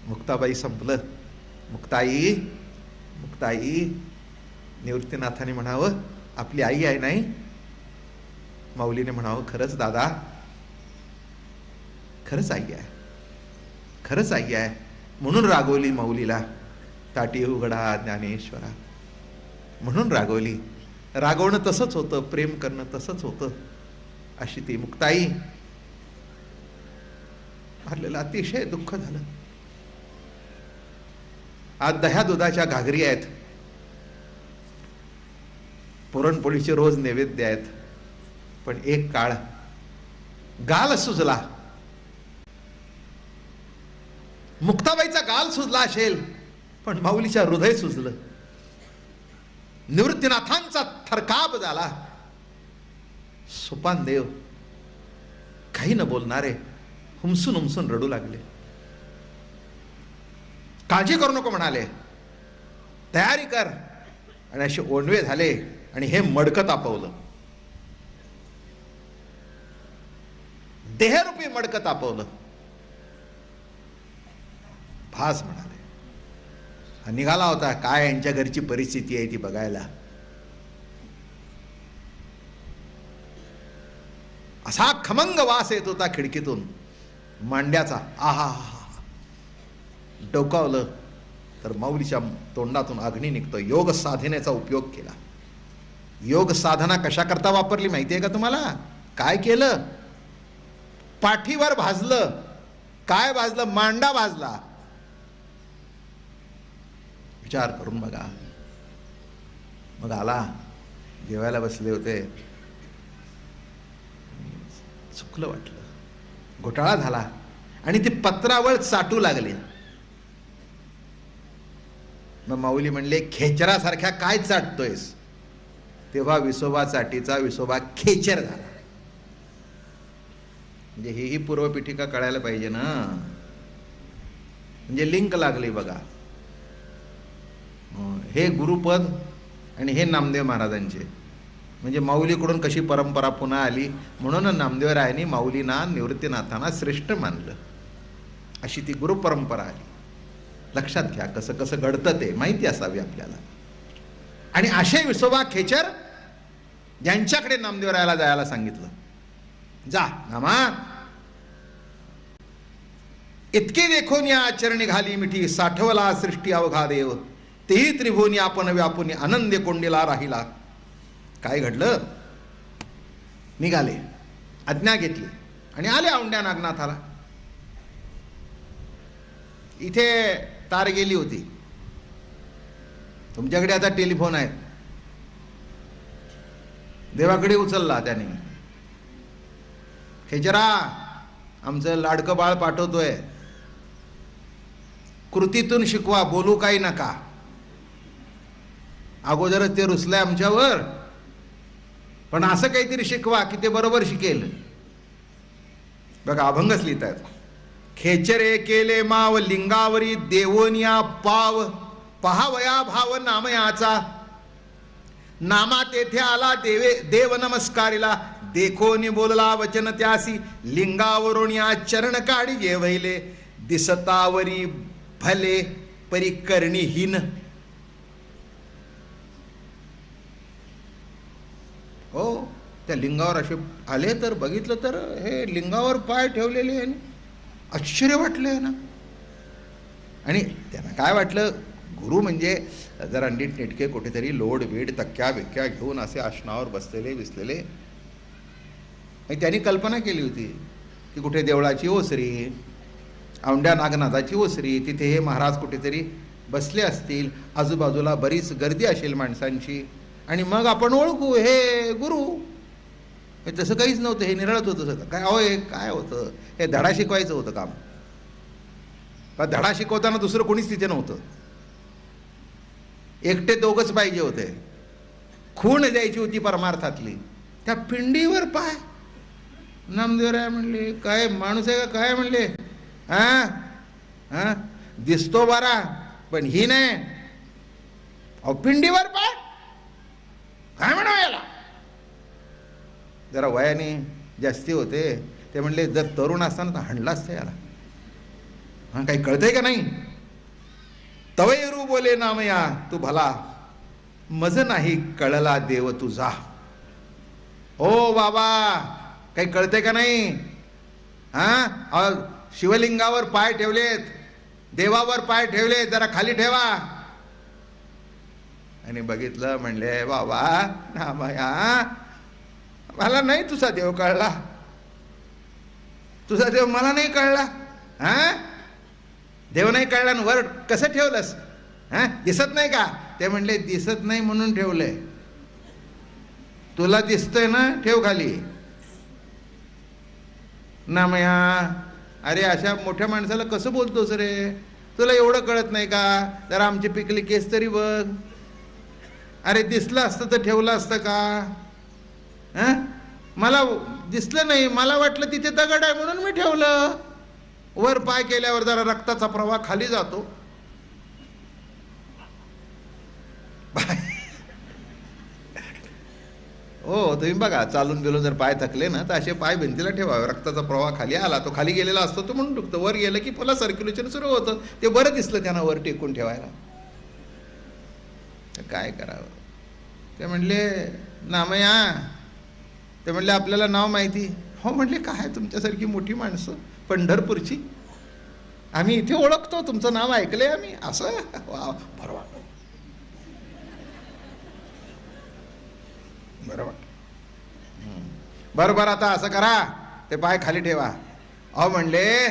मुक्ताबाई संपलं. मुक्ताई, मुक्ताई. निवृत्तीनाथाने म्हणावं, आपली आई आहे नाही? माऊलीने म्हणावं, खरंच दादा, खरंच आई आहे, खरंच आई आहे. म्हणून रागवली माऊलीला, ताटी उघडा ज्ञानेश्वरा. म्हणून रागवली. रागवणं तसंच होतं, प्रेम करणं तसंच होतं. अशी ती मुक्ताई. मारलेलं अतिशय दुःख झालं. आज दह्या दुधाच्या घागरी आहेत, पुरणपोळीचे रोज नैवेद्य आहेत. पण एक काळ गाल सुजला. मुक्ताबाईचा गाल सुजला असेल, पण माऊलीच्या हृदय सुजलं. निवृत्तीनाथांचा थरकाप झाला. सोपान देव काही न बोलणारे हुमसून हुमसून रडू लागले. काळजी करू नको म्हणाले, तयारी कर. आणि असे ओंडवे झाले आणि हे मडकं तापवलं. देहरूपी मडकं तापवलं. भास म्हणाले, हा निघाला होता काय यांच्या घरची परिस्थिती आहे ती बघायला. असा खमंग वास येत होता खिडकीतून मांड्याचा. आहा, डोकावलं तर माऊलीच्या तोंडातून अग्नी निघतो. योग साधनेचा उपयोग केला. योग साधना कशा करता वापरली माहितीये का तुम्हाला? काय केलं? पाठीवर भाजलं. काय भाजलं? मांडा भाजला. विचार करून बघा. मग आला, जेवायला बसले होते, चुकलं वाटलं, घोटाळा झाला आणि ते पत्रावळ चाटू लागले. मग माऊली म्हणले, खेचरासारख्या काय चाटतोयस? तेव्हा विसोबा चाटीचा विसोबा खेचर झाला. म्हणजे ही पूर्वपीठिका कळायला पाहिजे ना. म्हणजे लिंक लागली बघा. हे गुरुपद आणि हे नामदेव महाराजांचे. म्हणजे माऊलीकडून कशी परंपरा पुन्हा आली. म्हणून नामदेवरायांनी माऊलींना निवृत्तीनाथांना श्रेष्ठ मानलं. अशी ती गुरुपरंपरा आली. लक्षात घ्या, कसं कसं घडतं ते माहिती असावी आपल्याला. आणि असे विसोबा खेचर ज्यांच्याकडे नामदेवरायाला जायला सांगितलं, जा नामा, इतके देखून या चरणी घाली मिठी, साठवला सृष्टी अवघा देव, तेही त्रिभुवनी आपण व्यापुनी, आनंदे कोंडीला राहिला. काय घडलं? निघाले, आज्ञा घेतली आणि आले औंढ्या नागनाथाला. इथे तार गेली होती. तुमच्याकडे आता टेलिफोन आहेत. देवाकडे उचलला त्याने, खेचरा आमचं लाडकं बाळ पाठवतोय, कृतीतून शिकवा, बोलू काही नका. अगोदरच ते रुसलंय आमच्यावर, पण असं काहीतरी शिकवा की ते बरोबर शिकेल. बघा अभंगच लिहितात. खेचरे केले माव लिंगावरी, देवोनिया पाव, पहावया भाव नामयाचा, नामा तेथे आला देव नमस्कारिला, देखोनी बोलला वचन त्यासी, लिंगावरून या चरण काढी जेवैले, दिसतावरी भले परिकरणीहीन. हो, त्या लिंगावर असे आले तर बघितलं तर हे लिंगावर पाय ठेवलेले आहे. आश्चर्य वाटलं ना. आणि त्यांना काय वाटलं, गुरु म्हणजे जरा नीटनेटके कुठेतरी लोड बीड तक्क्या बिक्क्या घेऊन असे आसनावर बसलेले बिसलेले. आणि त्यांनी कल्पना केली होती की कुठे देवळाची ओसरी, औंढ्या नागनाथाची ओसरी, तिथे हे महाराज कुठेतरी बसले असतील, आजूबाजूला बरीच गर्दी असेल माणसांची, आणि मग आपण ओळखू हे गुरु. हे तसं काहीच नव्हतं, हे निरळत होतं सगळं. काय अहो हे काय होतं, हे धडा शिकवायचं होतं काम. का धडा शिकवताना दुसरं कोणीच तिथे नव्हतं, एकटे दोघंच पाहिजे होते. खूण द्यायची होती परमार्थातली. त्या पिंडीवर पाय. नामदेवराय म्हणले काय माणूस आहे का काय म्हणले. हा दिसतो बरा पण ही नाही. अहो पिंडीवर पाय काय म्हणा याला. जरा वयाने जास्ती होते ते म्हणले जर तरुण असताना तर हाणला असतं याला. हा काही कळतंय का नाही. तवैरू बोले नामया तू भला, मज नाही कळला देव तुझा. हो बाबा काही कळतंय का नाही. हा शिवलिंगावर पाय ठेवलेत, देवावर पाय ठेवले, जरा खाली ठेवा. आणि बघितलं म्हणले बाबा नामया मला नाही तुझा देव कळला, तुझा देव मला नाही कळला. देव नाही कळला वर कसं ठेवलंस. दिसत नाही का. ते म्हणले दिसत नाही म्हणून ठेवलंय. तुला दिसतंय ना, ठेव खाली. नामया अरे अशा मोठ्या माणसाला कसं बोलतोस रे, तुला एवढं कळत नाही का. जरा आमची पिकली केस तरी बघ. अरे दिसलं असतं तर ठेवलं असतं का. मला दिसलं नाही, मला वाटलं तिथे दगड आहे म्हणून मी ठेवलं. वर पाय केल्यावर जरा रक्ताचा प्रवाह खाली जातो. हो तुम्ही बघा चालून गेलो जर पाय थकले ना तर असे पाय भिंतीला ठेवावे. रक्ताचा प्रवाह खाली आला तो खाली गेलेला असतो तो म्हणून टुकतो. वर गेलं की पुन्हा सर्क्युलेशन सुरू होतं. ते बरं दिसलं त्यांना वर टेकून ठेवायला. काय करावं. ते म्हणले नामया, ते म्हणले आपल्याला नाव माहिती. हो म्हणले काय तुमच्यासारखी मोठी माणसं पंढरपूरची आम्ही इथे ओळखतो, तुमचं नाव ऐकलंय आम्ही. असं वा बरं वाटलं, बरं वाटलं. बरं बरं आता असं करा ते पाय खाली ठेवा. अहो म्हणले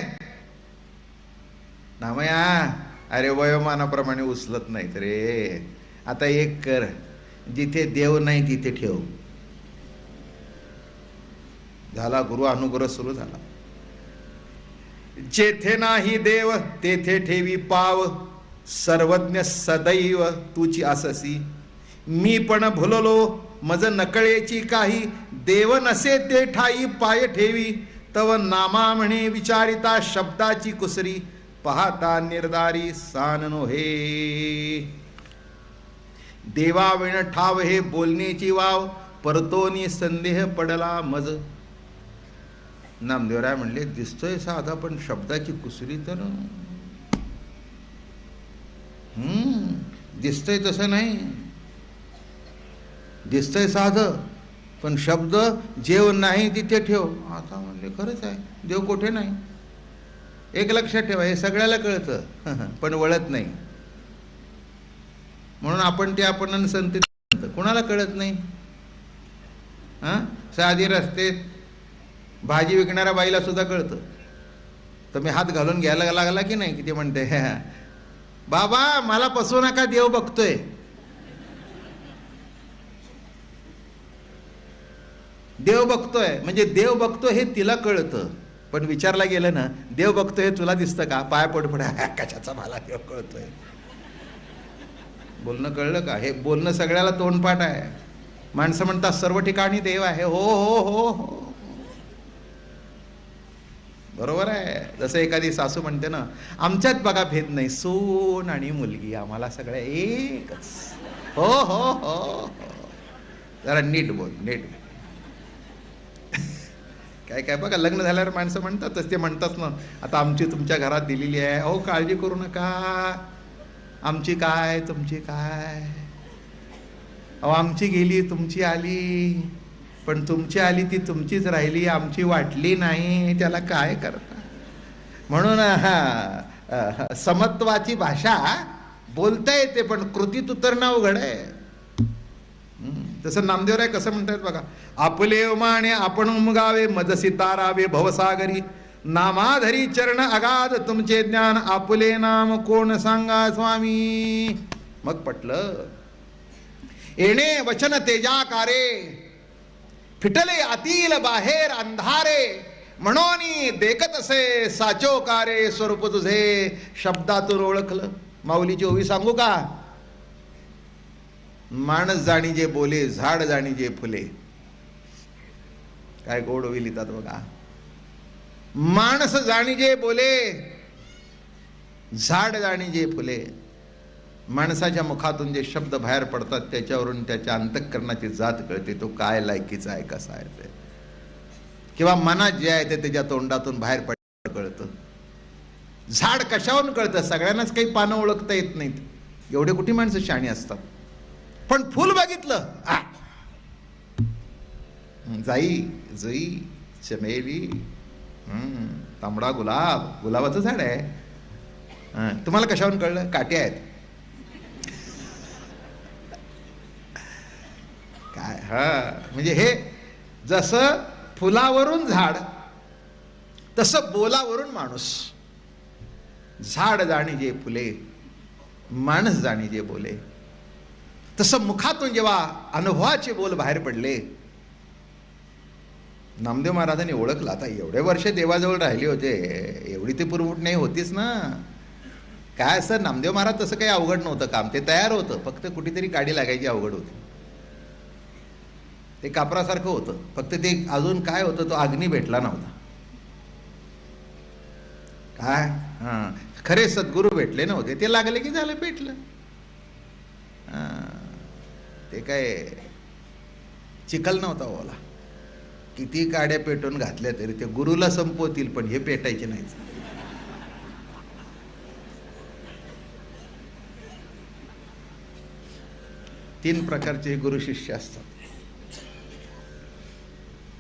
नामया अरे वयोमानाप्रमाणे उचलत नाहीत रे. आता एक कर, जिथे देव नाही तिथे ठेव. झाला गुरु अनुग्रह सुरू झाला. जेथे नाही देव तेथे ठेवी पाव, सर्वज्ञ सदैव तुची अससी. मी पण भुललो मज नकळेची काही, देव नसे ते ठाई पाय ठेवी. तव नामा म्हणे विचारिता शब्दाची कुसरी, पाहता निर्दारी साननो हे. देवाविण ठाव हे बोलण्याची वाव, परतोनी संदेह पडला मज. नामदेवराय म्हणले दिसतोय साधा पण शब्दाची कुसरी तर दिसतंय तसं नाही. दिसतंय साधं पण शब्द जेव नाही तिथे ठेव. आता म्हणले खरंच आहे, देव कुठे नाही. एक लक्षात ठेवा, हे सगळ्याला कळतं पण वळत नाही. म्हणून आपण ते आपण संत कुणाला कळत नाही. साधी रस्त्यात भाजी विकणाऱ्या बाईला सुद्धा कळतं. तर मी हात घालून घ्यायला लागला की नाही, की ते म्हणते बाबा मला फसवू नका, देव बघतोय. देव बघतोय म्हणजे देव बघतोय हे तिला कळतं. पण विचारला गेलं ना, देव बघतोय हे तुला दिसतं का. पाय पडपड कशाचा मला देव कळतोय. बोलणं कळलं का. हे बोलणं सगळ्याला तोंडपाठ आहे. माणसं म्हणतात सर्व ठिकाणी देव आहे. हो हो हो हो बरोबर आहे. जसं एखादी सासू म्हणते ना, आमच्यात बघा भेद नाही, सून आणि मुलगी आम्हाला सगळ्या एकच. हो हो हो हो जरा नीट बोल, नीट. काय काय बघा लग्न झाल्यावर माणसं म्हणतातच, ते म्हणतात ना आता आमची तुमच्या घरात दिलेली आहे. अहो काळजी करू नका, आमची काय तुमची काय. अहो आमची गेली तुमची आली. पण तुमची आली ती तुमचीच राहिली, आमची वाटली नाही, त्याला काय करता. म्हणून समत्वाची भाषा बोलता येते पण कृतीत उतरणं अवघड आहे. तसं नामदेवराय कसं म्हणतात बघा, आपले माने आपण उमगावे मजसी तारावे भवसागरी, नामाधरी चरण अगाध तुमचे ज्ञान, आपले नाम कोण सांगा स्वामी. मग पटलं. येणे वचन तेजाकारे, फिटले अतिल बाहेर अंधारे, म्हणून देखत असे साचोकारे, स्वरूप तुझे शब्दातून ओळखलं. माऊलीची ओवी सांगू का? माणस जाणी जे बोले, झाड जाणी जे फुले. काय गोड ओवी लिहितात बघा. माणस जाणी जे बोले, झाड जाणी जे फुले. माणसाच्या मुखातून जे शब्द बाहेर पडतात त्याच्यावरून त्याच्या अंतःकरणाची जात कळते, तो काय लायकीचा आहे, कसा आहे ते. किंवा मनात जे आहे ते त्याच्या तोंडातून बाहेर पडतं कळतं. झाड कशावरून कळतं? सगळ्यांनाच काही पानं ओळखता येत नाहीत, एवढे कुठे माणसं शहाणी असतात. पण फुल बघितलं, जाई जुई चमेली, तांबडा गुलाब, गुलाबाचं झाड आहे. तुम्हाला कशावरून कळलं? काटे आहेत काय? म्हणजे हे जसं फुलावरून झाड, तसं बोलावरून माणूस. झाड जाणी जे फुले, माणस जाणी जे बोले. तसं मुखातून जेव्हा अनुभवाचे बोल बाहेर पडले, नामदेव महाराजांनी ओळखलं. आता एवढे वर्ष देवाजवळ राहिले होते, एवढी ती पुरवूट नाही होतीच ना. काय असं नामदेव महाराज तसं काही अवघड नव्हतं काम, ते तयार होतं, फक्त कुठेतरी काडी लागायची अवघड होती. ते कापरासारखं होतं, फक्त ते अजून काय होतं, तो अग्नी भेटला नव्हता. काय खरे सद्गुरू भेटले नव्हते, ते लागले की झालं, पेटलं. ते काय चिखल नव्हता ओला. किती काड्या पेटून घातल्या तरी ते गुरुला संपवतील, पण हे पेटायचे नाहीत. तीन प्रकारचे गुरु शिष्य असतात.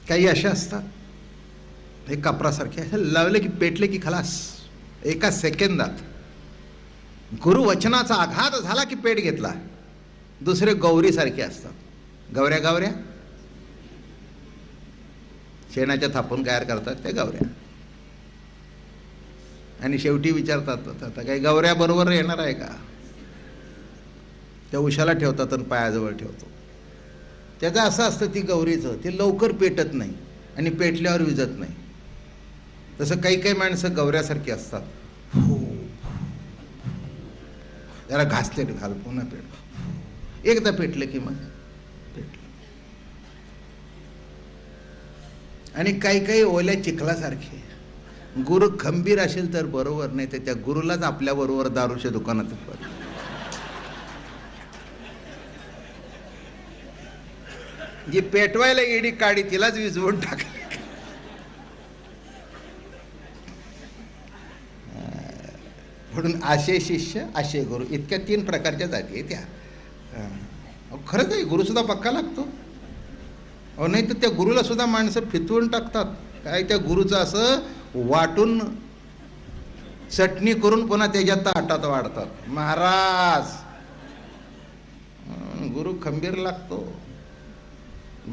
काही असे असतात हे कापरासारखे, लावले की पेटले की खलास, एका सेकंदात. गुरु वचनाचा आघात झाला की पेट घेतला. दुसरे गौरीसारखे असतात. गौऱ्या गौऱ्या शेणाच्या थापून तयार करतात त्या गौऱ्या, आणि शेवटी विचारतात, आता काही गौऱ्या बरोबर येणार आहे का? त्या उशाला ठेवतात आणि पायाजवळ ठेवतो. त्याचं असं असतं ती गौरीचं, ते लवकर पेटत नाही आणि पेटल्यावर विजत नाही. तसं काही काही माणसं गौऱ्यासारखी असतात. जरा घासले घाल, पुन्हा पेट, एकदा पेटलं की मग पेटलं. आणि काही काही ओल्या चिखलासारखे. गुरु खंबीर असेल तर बरोबर, नाही तर त्या गुरुलाच आपल्या बरोबर दारूच्या दुकानात पडलं. जी पेटवायला येडी काडी तिलाच विजवून टाकली. म्हणून आशे शिष्य आशे गुरु, इतक्या तीन प्रकारच्या जाती आहे त्या. खरंच आहे, गुरु सुद्धा पक्का लागतो. नाही तर त्या गुरुला सुद्धा माणसं फितवून टाकतात. काय त्या गुरुचं असं वाटून चटणी करून पुन्हा त्याच्या ताटात वाढतात. महाराज गुरु खंबीर लागतो.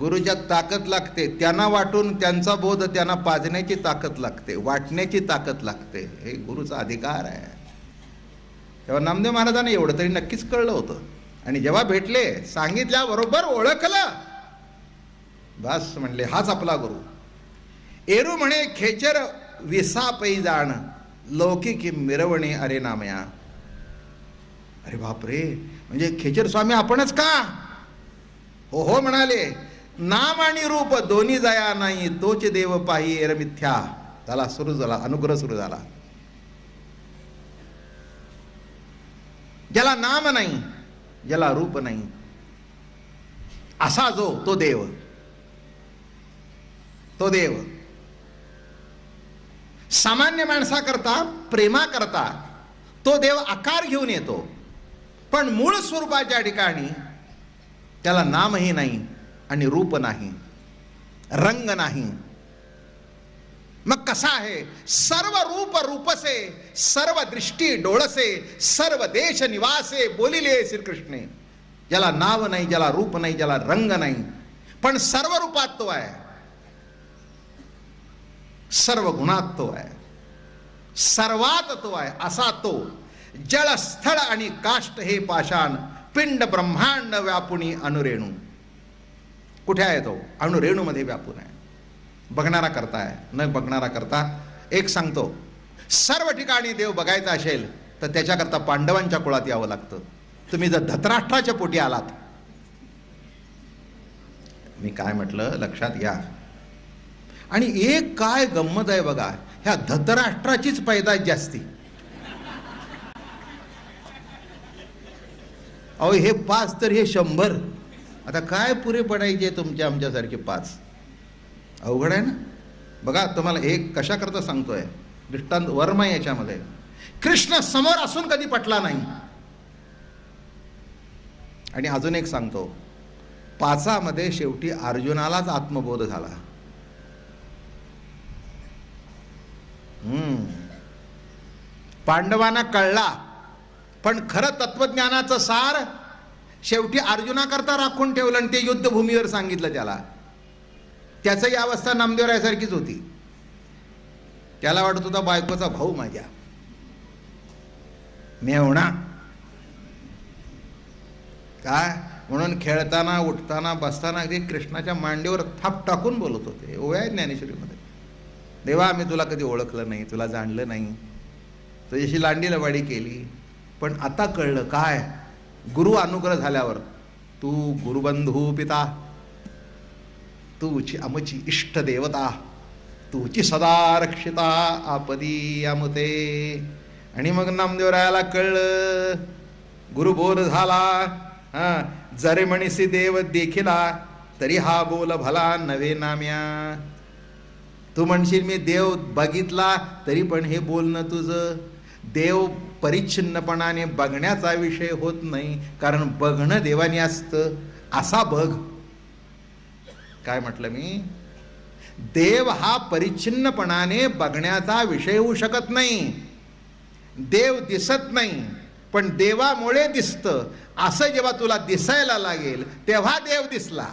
गुरुच्या ताकद लागते, त्यांना वाटून त्यांचा बोध त्यांना पाजण्याची ताकद लागते, वाटण्याची ताकद लागते. हे गुरुचा अधिकार आहे. तेव्हा नामदेव महाराजांना एवढं तरी नक्कीच कळलं होतं. आणि जेव्हा भेटले, सांगितल्याबरोबर ओळखलं. बस म्हणले हाच आपला गुरु. एरू म्हणे खेचर विसापै जाण, लौकिक मिरवणे अरे नामया. अरे बापरे, म्हणजे खेचर स्वामी आपणच का? हो हो म्हणाले. नाम आणि रूप दोन्ही जाया नाही, तोच देव पाही एर मिथ्या. झाला, सुरू झाला, अनुग्रह सुरू झाला. ज्याला नाम नाही, ज्याला रूप नाही, असा जो तो देव, तो देव सामान्य माणसाकरता, प्रेमाकरता तो देव आकार घेऊन येतो. पण मूळ स्वरूपाच्या ठिकाणी त्याला नामही नाही आणि रूप नाही. रंग नाही. मग कसा आहे? सर्व रूप रूपसे, सर्व दृष्टी डोळसे, सर्व देश निवासे बोलिले श्रीकृष्णे. ज्याला नाव नाही, ज्याला रूप नाही, ज्याला रंग नाही, पण सर्व रूपात तो आहे, सर्व गुणात तो आहे, सर्वात तो आहे, असा तो. जळ स्थळ आणि काष्ट हे पाषाण, पिंड ब्रह्मांड व्यापुनी अनुरेणू. कुठे आहे तो? अणुरेणूमध्ये व्यापून आहे. बघणारा करता आहे, न बघणारा करता. एक सांगतो, सर्व ठिकाणी देव बघायचा असेल तर त्याच्याकरता पांडवांच्या कुळात यावं लागतं. तुम्ही जर धृतराष्ट्राच्या पोटी आलात, मी काय म्हटलं लक्षात घ्या. आणि एक काय गंमत आहे बघा, ह्या धृतराष्ट्राचीच पैदास जास्ती. अहो हे 5 तर हे 100. आता काय पुरे पडायचे तुमच्या आमच्यासारखे 5? अवघड आहे ना. बघा तुम्हाला एक कशा करता सांगतोय दृष्टांत वर्मा याच्यामध्ये. कृष्ण समोर असून कधी पटला नाही. आणि अजून एक सांगतो, 5मध्ये शेवटी अर्जुनालाच आत्मबोध झाला. पांडवांना कळला, पण खरं तत्वज्ञानाचं सार शेवटी अर्जुनाकरता राखून ठेवलं आणि ते युद्धभूमीवर सांगितलं त्याला. त्याचंही अवस्था नामदेवरायासारखीच होती. त्याला वाटत होता बायकोचा भाऊ माझ्या मेवणा काय म्हणून खेळताना उठताना बसताना अगदी कृष्णाच्या मांडीवर थाप टाकून बोलत होते. ओव्या ज्ञानेश्वरीमध्ये, देवा आम्ही तुला कधी ओळखलं नाही, तुला जाणलं नाही, तुझ्याशी लांडी लवाडी केली, पण आता कळलं काय, गुरु अनुग्रह झाल्यावर तू गुरुबंधू पिता, तूची आमची इष्ट देवता, तूची सदा रक्षिता आपदी अमते. आणि मग नामदेवरायाला कळलं, गुरुबोध झाला. जरे म्हणीसी देव देखिला, तरी हा बोल भला नवे नाम्या. तू म्हणशील मी देव बघितला, तरी पण हे बोलणं तुझं. देव परिच्छिन्नपणाने बघण्याचा विषय होत नाही, कारण बघणं देवाने असतं. असा बघ. काय म्हटलं मी? देव हा परिच्छिन्नपणाने बघण्याचा विषय होऊ शकत नाही. देव दिसत नाही, पण देवामुळे दिसतं. असं जेव्हा तुला दिसायला लागेल तेव्हा देव दिसला.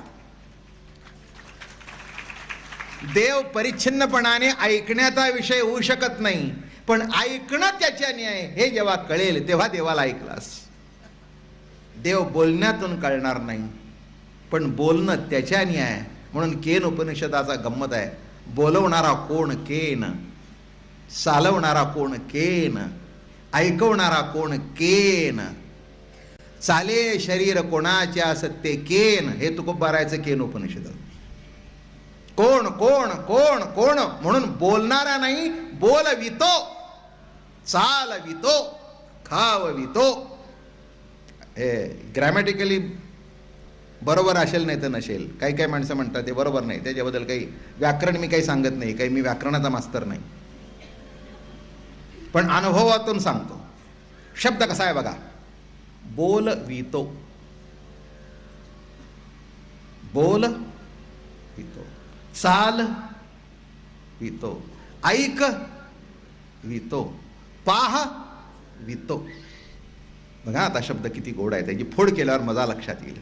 देव परिच्छिन्नपणाने ऐकण्याचा विषय होऊ शकत नाही, पण ऐकणं त्याच्याने आहे हे जेव्हा कळेल तेव्हा देवाला ऐकलास. देव बोलण्यातून कळणार नाही, पण बोलणं त्याच्याने आहे. म्हणून केन उपनिषदाचा गंमत आहे, बोलवणारा कोण केन, चालवणारा कोण केन, ऐकवणारा कोण केन. चाले शरीर कोणाच्या सत्य केन, हे तुकोबारायचं केन उपनिषद. कोण कोण कोण कोण म्हणून बोलणारा नाही, बोलवितो, चालवितो, खाववितो. हे ग्रॅमॅटिकली बरोबर असेल नाही तर नसेल. काही काही माणसं म्हणतात ते बरोबर नाही, त्याच्याबद्दल काही व्याकरण मी काही सांगत नाही, काही मी व्याकरणाचा मास्तर नाही, पण अनुभवातून सांगतो. शब्द कसा आहे बघा, बोलवितो, बोलवितो, चालवितो, ऐकवितो, पाहवितो. बघा आता शब्द किती गोड आहे, त्याची फोड केल्यावर मजा लक्षात येईल.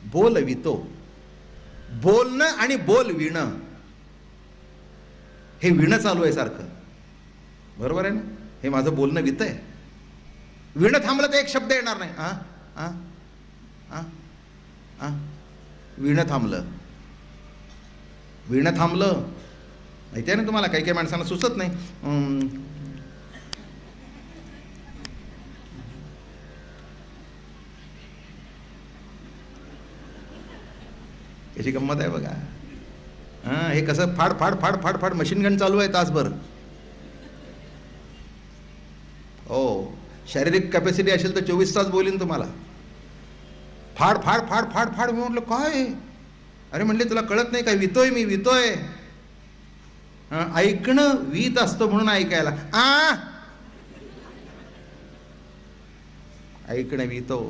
बोलवितो, बोलणं आणि बोलविणं, हे विणं चालू आहे सारखं. बरोबर आहे ना? हे माझं बोलणं वित आहे. विणं थांबलं तर एक शब्द येणार नाही. विणं थांबलं, विणं थांबलं. माहिती आहे ना तुम्हाला, काही काही माणसांना सुचत नाही. याची गंमत आहे बघा. हे कसं फाड फाड फाड फाड फाड मशीन गन चालू आहे तासभर. हो, शारीरिक कॅपॅसिटी असेल तर 24 तास बोलीन तुम्हाला. फाड फाड फाड फाड फाड. मी म्हटलं काय? अरे म्हणले तुला कळत नाही काय? वितोय मी, वितोय. ऐकणं वीत असतं म्हणून ऐकायला. ऐकणं वितो,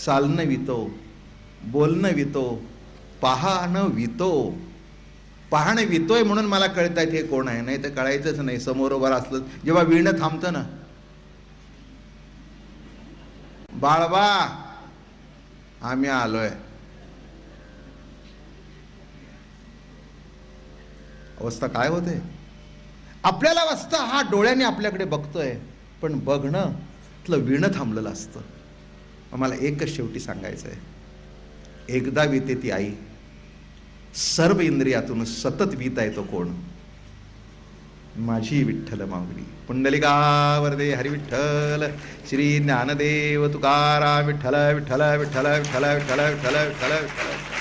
चालणं वितो, बोलणं वितो, पाहणं वितो. पाहणं वितोय म्हणून मला कळतायत हे कोण आहे, नाही तर कळायचंच नाही. समोर उभं असलं जेव्हा वीणं थांबतं ना, बाळबा आम्ही आलोय, अवस्था काय होते आपल्याला. अवस्था हा डोळ्याने आपल्याकडे बघतोय, पण बघणं तिथलं वीणं थांबलेलं असतं. आम्हाला एकच शेवटी सांगायचं आहे, एकदा विते ती आई, सर्व इंद्रियातून सतत विता येतो कोण, माझी विठ्ठल माऊली. पुंडलिका वरदे हरी विठ्ठल. श्री ज्ञानदेव तुकाराम विठ्ठल विठ्ठल विठ्ठल विठ्ठल विठ्ठल विठ्ठल विठ्ठल विठ्ठल.